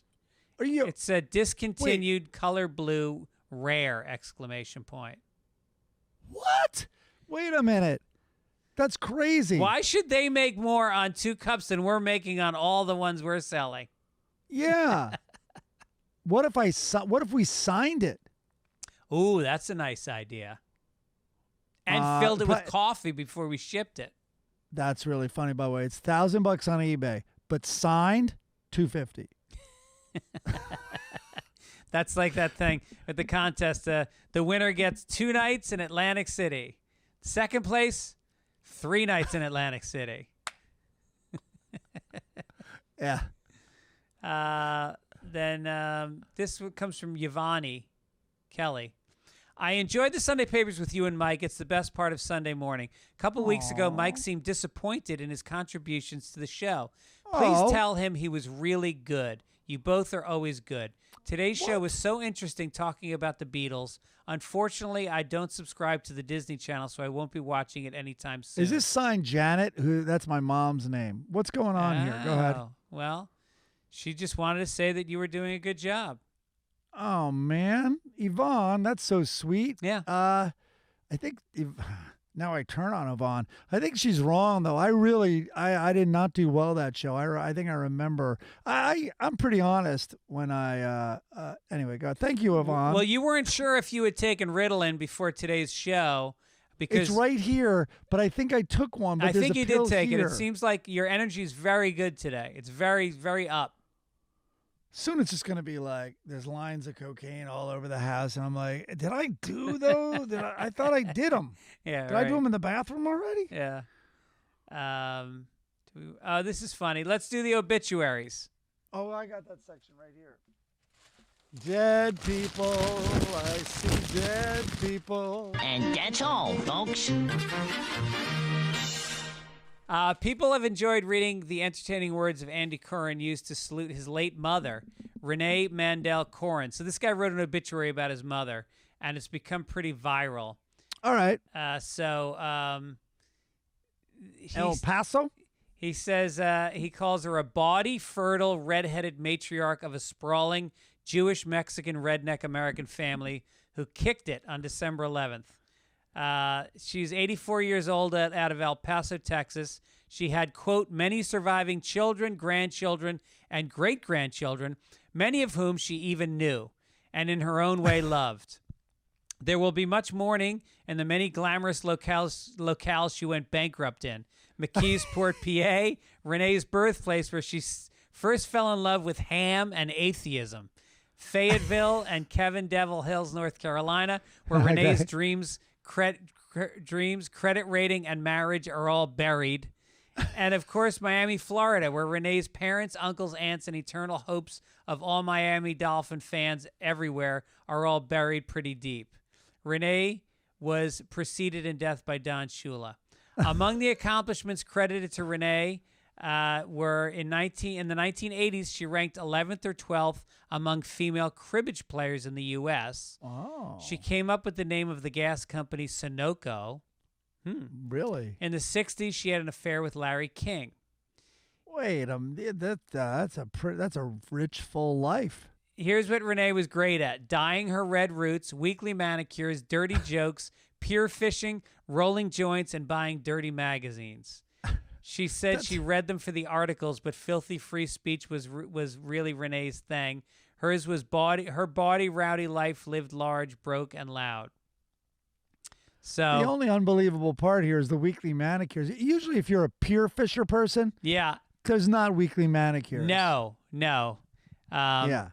Are you? It's a discontinued color blue rare exclamation point. What? Wait a minute. That's crazy. Why should they make more on 2 cups than we're making on all the ones we're selling? Yeah. What if we signed it? Ooh, that's a nice idea. And filled it with but- coffee before we shipped it. That's really funny, by the way. It's $1,000 on eBay, but signed $250. That's like that thing with the contest. The winner gets 2 nights in Atlantic City. Second place, 3 nights in Atlantic City. Yeah. Then this one comes from Yvonne Kelly. I enjoyed the Sunday Papers with you and Mike. It's the best part of Sunday morning. A couple weeks ago, Mike seemed disappointed in his contributions to the show. Please Aw. tell him he was really good. You both are always good. Today's show was so interesting talking about the Beatles. Unfortunately, I don't subscribe to the Disney Channel, so I won't be watching it anytime soon. Is this signed Janet? That's my mom's name. What's going on here? Go ahead. Oh, well, she just wanted to say that you were doing a good job. Oh, man. Yvonne, that's so sweet. Yeah. I think now I turn on Yvonne. I think she's wrong, though. I did not do well that show. I think I remember. I'm pretty honest when anyway, God, thank you, Yvonne. Well, you weren't sure if you had taken Ritalin before today's show because it's right here, but I think I took one. But I there's think a you did pill take it. here. It seems like your energy is very good today. It's very, very up. Soon it's just going to be like there's lines of cocaine all over the house. And I'm like, did I do those? I thought I did them. Yeah. Did I do them in the bathroom already? Yeah. This is funny. Let's do the obituaries. Oh, I got that section right here. Dead people. I see dead people. And that's all, folks. People have enjoyed reading the entertaining words of Andy Curran used to salute his late mother, Renee Mandel Curran. So this guy wrote an obituary about his mother, and it's become pretty viral. All right. El Paso? He says he calls her a bawdy, fertile, redheaded matriarch of a sprawling Jewish-Mexican redneck American family who kicked it on December 11th. She's 84 years old out of El Paso, Texas. She had, quote, many surviving children, grandchildren, and great-grandchildren, many of whom she even knew, and in her own way loved. There will be much mourning in the many glamorous locales she went bankrupt in. McKeesport, PA, Renee's birthplace where she first fell in love with ham and atheism. Fayetteville and Kevin Devil Hills, North Carolina, where Renee's dreams, credit rating, and marriage are all buried. And, of course, Miami, Florida, where Renee's parents, uncles, aunts, and eternal hopes of all Miami Dolphin fans everywhere are all buried pretty deep. Renee was preceded in death by Don Shula. Among the accomplishments credited to Renee were in the 1980s, she ranked 11th or 12th among female cribbage players in the U.S. Oh. She came up with the name of the gas company Sunoco. Really? In the 60s, she had an affair with Larry King. Wait, that's a rich, full life. Here's what Renee was great at: dyeing her red roots, weekly manicures, dirty jokes, pure fishing, rolling joints, and buying dirty magazines. She said she read them for the articles, but filthy free speech was really Renee's thing. Hers was her bawdy, rowdy life lived large, broke, and loud. So the only unbelievable part here is the weekly manicures. Usually, if you're a pure fisher person, yeah, there's not weekly manicures. No. Yeah.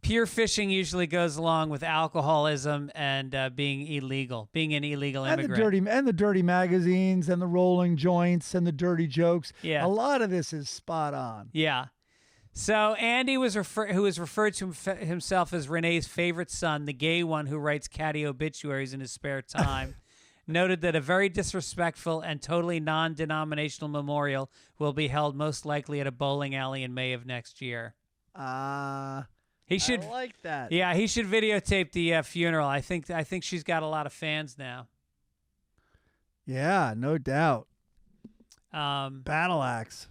Pure fishing usually goes along with alcoholism and being an illegal immigrant. And the dirty magazines and the rolling joints and the dirty jokes. Yeah. A lot of this is spot on. Yeah. So Andy who was referred to himself as Renee's favorite son, the gay one who writes catty obituaries in his spare time, noted that a very disrespectful and totally non-denominational memorial will be held most likely at a bowling alley in May of next year. He should, I like that. Yeah, he should videotape the funeral. I think she's got a lot of fans now. Yeah, no doubt. Battle axe.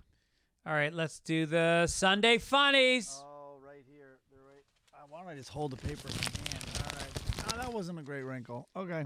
All right, let's do the Sunday funnies. Oh, right here. They're right. Why don't I just hold the paper in my hand? All right. Oh, that wasn't a great wrinkle. Okay.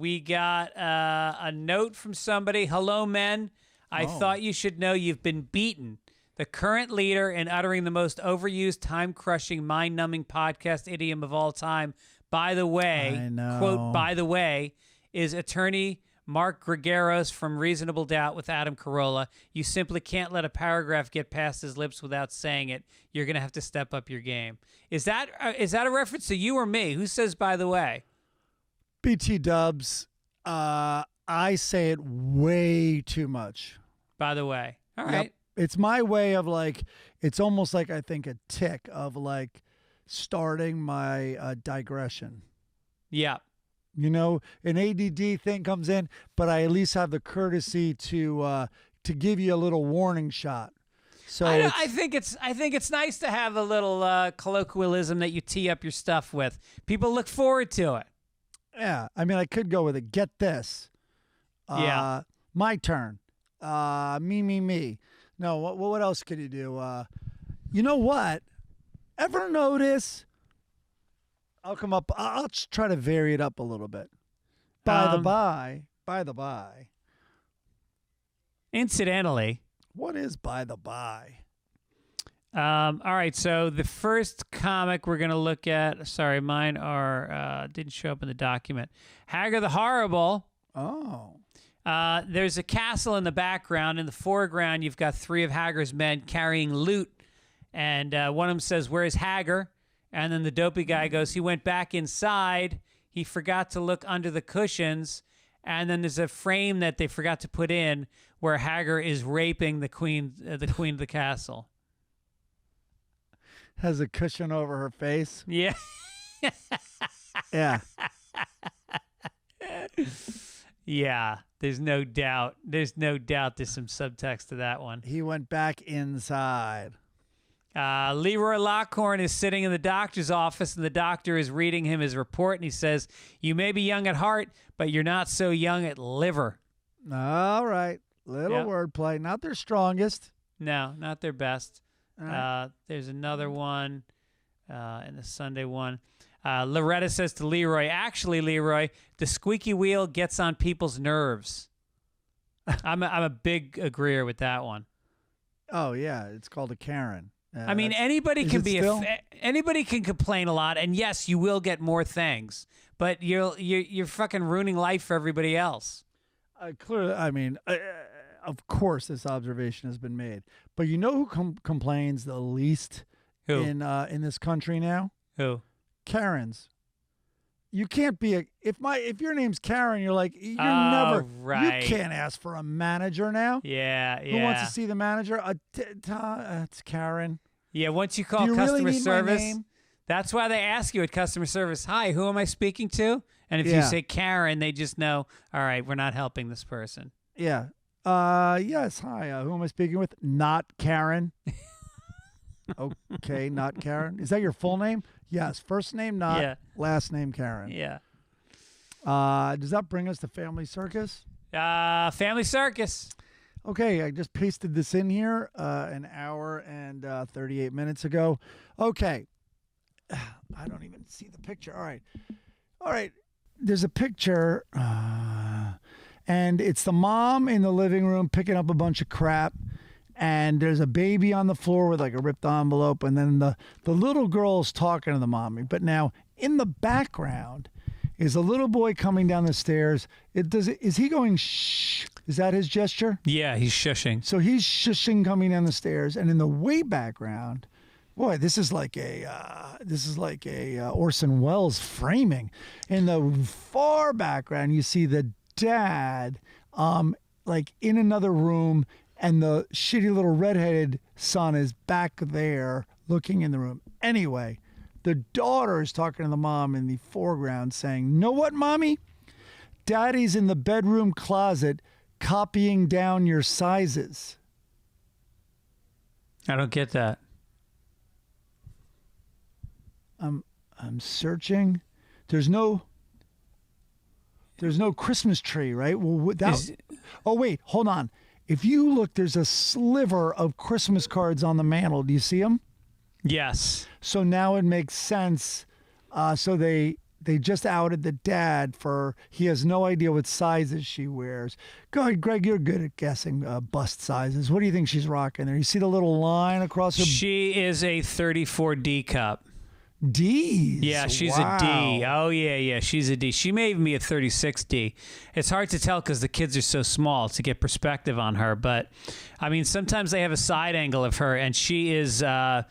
We got a note from somebody. Hello, men. I thought you should know you've been beaten. The current leader in uttering the most overused, time-crushing, mind-numbing podcast idiom of all time, by the way, I know. quote, by the way, is attorney Mark Gregaros from Reasonable Doubt with Adam Carolla. You simply can't let a paragraph get past his lips without saying it. You're going to have to step up your game. Is that a reference to you or me? Who says by the way? BT Dubs, I say it way too much. By the way. All right. Yep. It's my way of it's almost like I think a tick of starting my digression. Yeah. You know, an ADD thing comes in, but I at least have the courtesy to give you a little warning shot. So I think it's nice to have a little colloquialism that you tee up your stuff with. People look forward to it. Yeah, I mean, I could go with it. Get this. Yeah. My turn. Me. No, what else could you do? You know what? Ever notice? I'll just try to vary it up a little bit. By the by. Incidentally. What is by the by? All right, so the first comic we're going to look at, sorry, mine didn't show up in the document. Hagar the Horrible. Oh. There's a castle in the background. In the foreground, you've got three of Hagar's men carrying loot. And one of them says, "Where's Hagar?" And then the dopey guy goes, "He went back inside. He forgot to look under the cushions." And then there's a frame that they forgot to put in where Hagar is raping the queen of the castle. Has a cushion over her face. Yeah. Yeah. Yeah. There's no doubt. There's some subtext to that one. He went back inside. Leroy Lockhorn is sitting in the doctor's office, and the doctor is reading him his report, and he says, "You may be young at heart, but you're not so young at liver." All right. Little wordplay. Not their strongest. No, not their best. Right. There's another one in the Sunday one. Loretta says to Leroy, "Actually, Leroy, the squeaky wheel gets on people's nerves." I'm a big agreeer with that one. Oh, yeah. It's called a Karen. I mean, anybody can anybody can complain a lot, and yes, you will get more things, but you're fucking ruining life for everybody else. Clearly, I mean, of course, this observation has been made, but you know who complains the least in this country now? Who? Karens. You can't be if your name's Karen, you're like you can't ask for a manager now. Yeah. Who wants to see the manager? It's Karen. Yeah, once you call customer service, that's why they ask you at customer service, "Hi, who am I speaking to?" And if you say Karen, they just know, all right, we're not helping this person. Yeah. Yes. Hi. Who am I speaking with? Not Karen. Okay, not Karen. Is that your full name? Yes. First name, not. Yeah. Last name, Karen. Yeah. Does that bring us to Family Circus? Family Circus. Okay, I just pasted this in here an hour and 38 minutes ago. Okay. I don't even see the picture. All right. There's a picture, and it's the mom in the living room picking up a bunch of crap, and there's a baby on the floor with like a ripped envelope, and then the little girl's talking to the mommy. But now in the background is a little boy coming down the stairs. Is he going shh? Is that his gesture? Yeah, he's shushing. So he's shushing coming down the stairs, and in the way background, boy, this is like a Orson Welles framing. In the far background, you see the dad, like in another room, and the shitty little redheaded son is back there looking in the room. Anyway, the daughter is talking to the mom in the foreground, saying, "Know what, mommy? Daddy's in the bedroom closet copying down your sizes." I don't get that. I'm searching. There's no Christmas tree, right? Well, oh wait, hold on. If you look, there's a sliver of Christmas cards on the mantle. Do you see them? Yes. So now it makes sense. So they just outed the dad for he has no idea what sizes she wears. Go ahead, Greg. You're good at guessing bust sizes. What do you think she's rocking there? You see the little line across her? She is a 34D cup. D. Yeah, she's wow. a D. Oh, yeah, she's a D. She may even be a 36D. It's hard to tell because the kids are so small to get perspective on her. But, I mean, sometimes they have a side angle of her, and she has a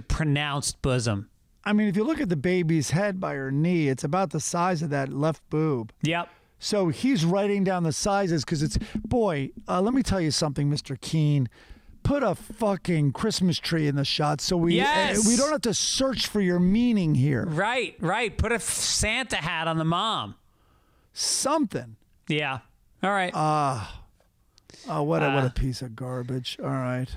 pronounced bosom. I mean, if you look at the baby's head by her knee, it's about the size of that left boob. Yep. So he's writing down the sizes because it's, boy, let me tell you something, Mr. Keene. Put a fucking Christmas tree in the shot so we don't have to search for your meaning here. Right. Put a Santa hat on the mom. Something. Yeah. All right. What a piece of garbage. All right.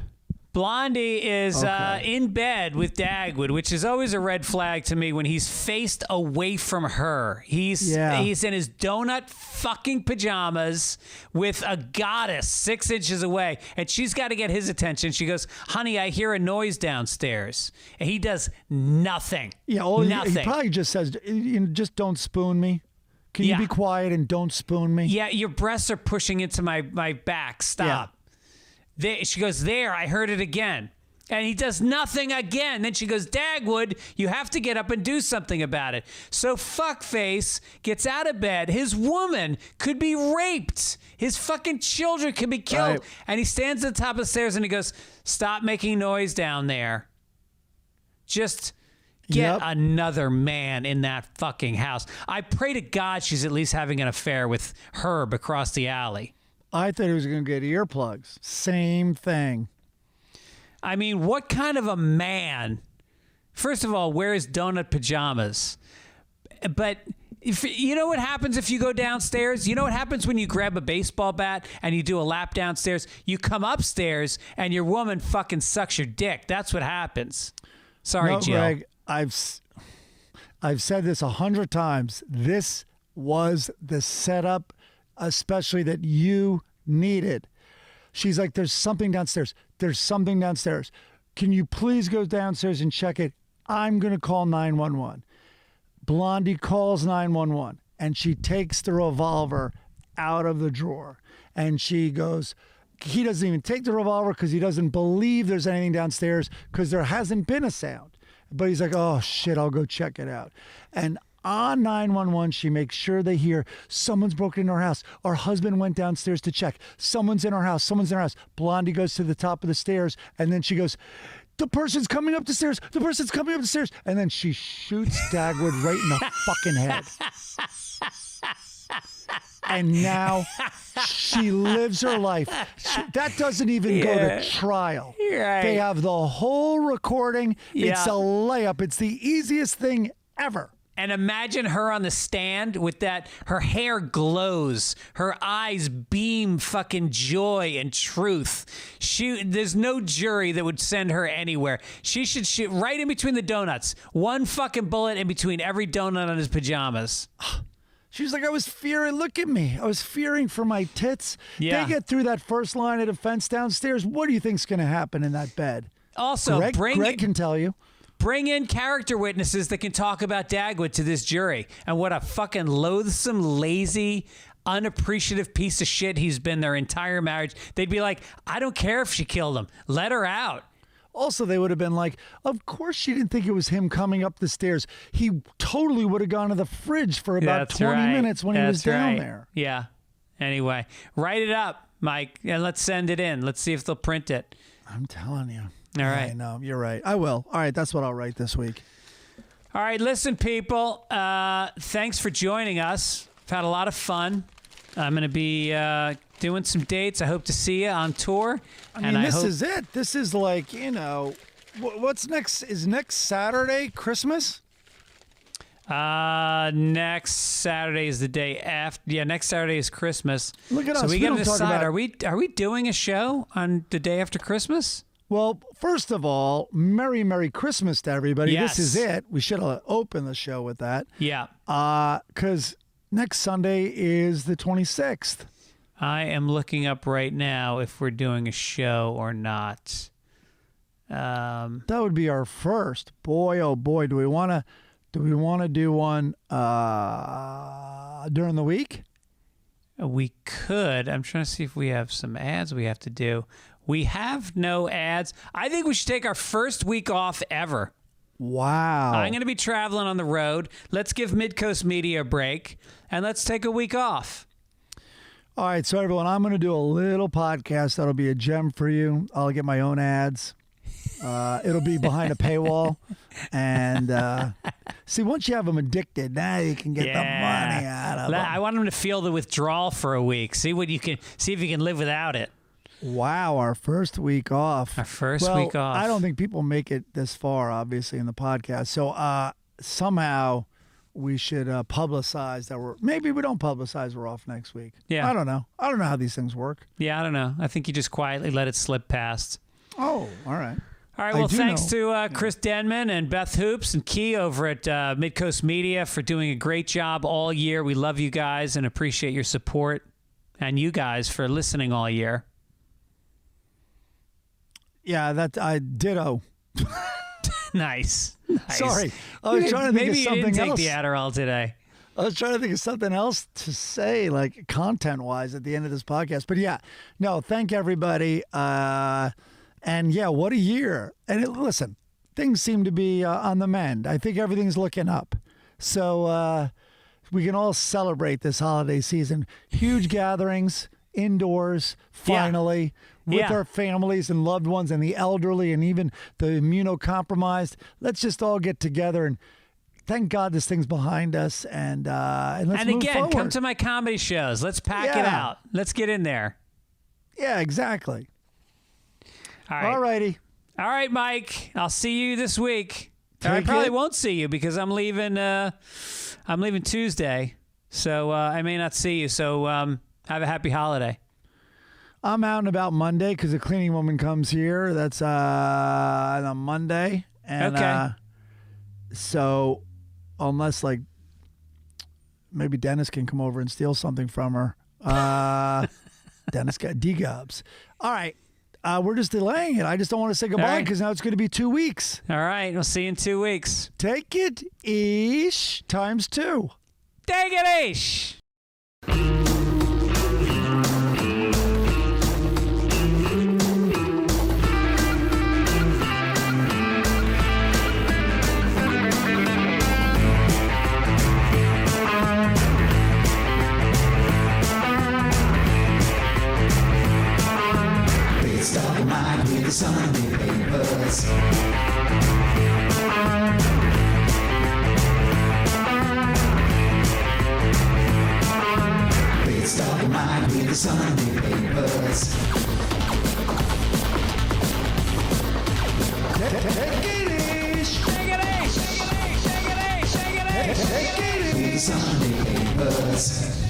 Blondie is in bed with Dagwood, which is always a red flag to me when he's faced away from her. He's in his donut fucking pajamas with a goddess 6 inches away, and she's got to get his attention. She goes, "Honey, I hear a noise downstairs," and he does nothing. Yeah, nothing. He probably just says, "Just don't spoon me. Can you be quiet and don't spoon me?" Yeah, your breasts are pushing into my back. Stop. Yeah. She goes, "There, I heard it again." And he does nothing again. Then she goes, "Dagwood, you have to get up and do something about it." So fuckface gets out of bed. His woman could be raped. His fucking children could be killed. Right. And he stands at the top of the stairs and he goes, "Stop making noise down there. Just get another man in that fucking house." I pray to God she's at least having an affair with Herb across the alley. I thought he was going to get earplugs. Same thing. I mean, what kind of a man, first of all, wears donut pajamas? But you know what happens if you go downstairs? You know what happens when you grab a baseball bat and you do a lap downstairs? You come upstairs and your woman fucking sucks your dick. That's what happens. Sorry, Jill. Greg, I've said this 100 times. This was the setup, especially that you needed. She's like, "There's something downstairs. There's something downstairs. Can you please go downstairs and check it? I'm going to call 911. Blondie calls 911, and she takes the revolver out of the drawer. And she goes, he doesn't even take the revolver because he doesn't believe there's anything downstairs because there hasn't been a sound. But he's like, "Oh, shit, I'll go check it out." And on 911, she makes sure they hear, "Someone's broken into our house. Our husband went downstairs to check. Someone's in our house. Someone's in our house." Blondie goes to the top of the stairs, and then she goes, "The person's coming up the stairs. The person's coming up the stairs." And then she shoots Dagwood right in the fucking head. And now she lives her life. That doesn't even go to trial. Right. They have the whole recording. Yeah. It's a layup. It's the easiest thing ever. And imagine her on the stand with that, her hair glows, her eyes beam fucking joy and truth. There's no jury that would send her anywhere. She should shoot right in between the donuts. One fucking bullet in between every donut on his pajamas. She was like, I was fearing, look at me. I was fearing for my tits. Yeah. They get through that first line of defense downstairs. What do you think's going to happen in that bed? Also, Greg can tell you. Bring in character witnesses that can talk about Dagwood to this jury and what a fucking loathsome, lazy, unappreciative piece of shit he's been their entire marriage. They'd be like, I don't care if she killed him. Let her out. Also, they would have been like, of course she didn't think it was him coming up the stairs. He totally would have gone to the fridge for about 20 minutes when he was down there. Yeah. Anyway, write it up, Mike, and let's send it in. Let's see if they'll print it. I'm telling you. All right. I know. You're right. I will. All right. That's what I'll write this week. All right. Listen, people, thanks for joining us. I've had a lot of fun. I'm going to be doing some dates. I hope to see you on tour. I mean, this is it. This is like, what's next? Is next Saturday Christmas? Next Saturday is the day after. Yeah, next Saturday is Christmas. Look at us. So we got to decide, about... are we doing a show on the day after Christmas? Well, first of all, Merry Christmas to everybody. Yes. This is it. We should have opened the show with that. Yeah. Because next Sunday is the 26th. I am looking up right now if we're doing a show or not. That would be our first. Boy, oh boy, do we want to do one during the week? We could. I'm trying to see if we have some ads we have to do. We have no ads. I think we should take our first week off ever. Wow. I'm going to be traveling on the road. Let's give Midcoast Media a break, and let's take a week off. All right, so everyone, I'm going to do a little podcast that'll be a gem for you. I'll get my own ads. It'll be behind a paywall. And see, once you have them addicted, now you can get the money out of them. I want them to feel the withdrawal for a week. See if you can live without it. Wow, our first week off. Our first week off. I don't think people make it this far, obviously, in the podcast. So somehow we should publicize that maybe we don't publicize we're off next week. Yeah. I don't know. I don't know how these things work. Yeah, I don't know. I think you just quietly let it slip past. Oh, all right. All right, well, thanks to Chris Denman and Beth Hoops and Key over at Midcoast Media for doing a great job all year. We love you guys and appreciate your support, and you guys for listening all year. Yeah, I ditto. Nice. Sorry. I was trying to think of something else. Maybe you didn't take the Adderall today. I was trying to think of something else to say, like content-wise, at the end of this podcast. But yeah, no, thank everybody. And yeah, what a year. And listen, things seem to be on the mend. I think everything's looking up. So we can all celebrate this holiday season. Huge gatherings, indoors, finally, with our families and loved ones and the elderly and even the immunocompromised. Let's just all get together and thank God this thing's behind us. And let's move forward. Come to my comedy shows. Let's pack it out. Let's get in there. Yeah, exactly. All right. All righty. All right, Mike. I'll see you this week. I probably won't see you because I'm leaving Tuesday. So I may not see you. So have a happy holiday. I'm out and about Monday because the cleaning woman comes here. That's on Monday. And, okay. So unless like maybe Dennis can come over and steal something from her. Dennis got D-Gubs. All right. We're just delaying it. I just don't want to say goodbye because now it's going to be 2 weeks. All right. We'll see you in 2 weeks. Take it ish times 2. Take it ish. The Sunday papers. Let's start the mind with the Sunday papers. Take it ish. Take it ish. Take it ish. Take it ish. Take it ish. Take it ish. With the Sunday papers.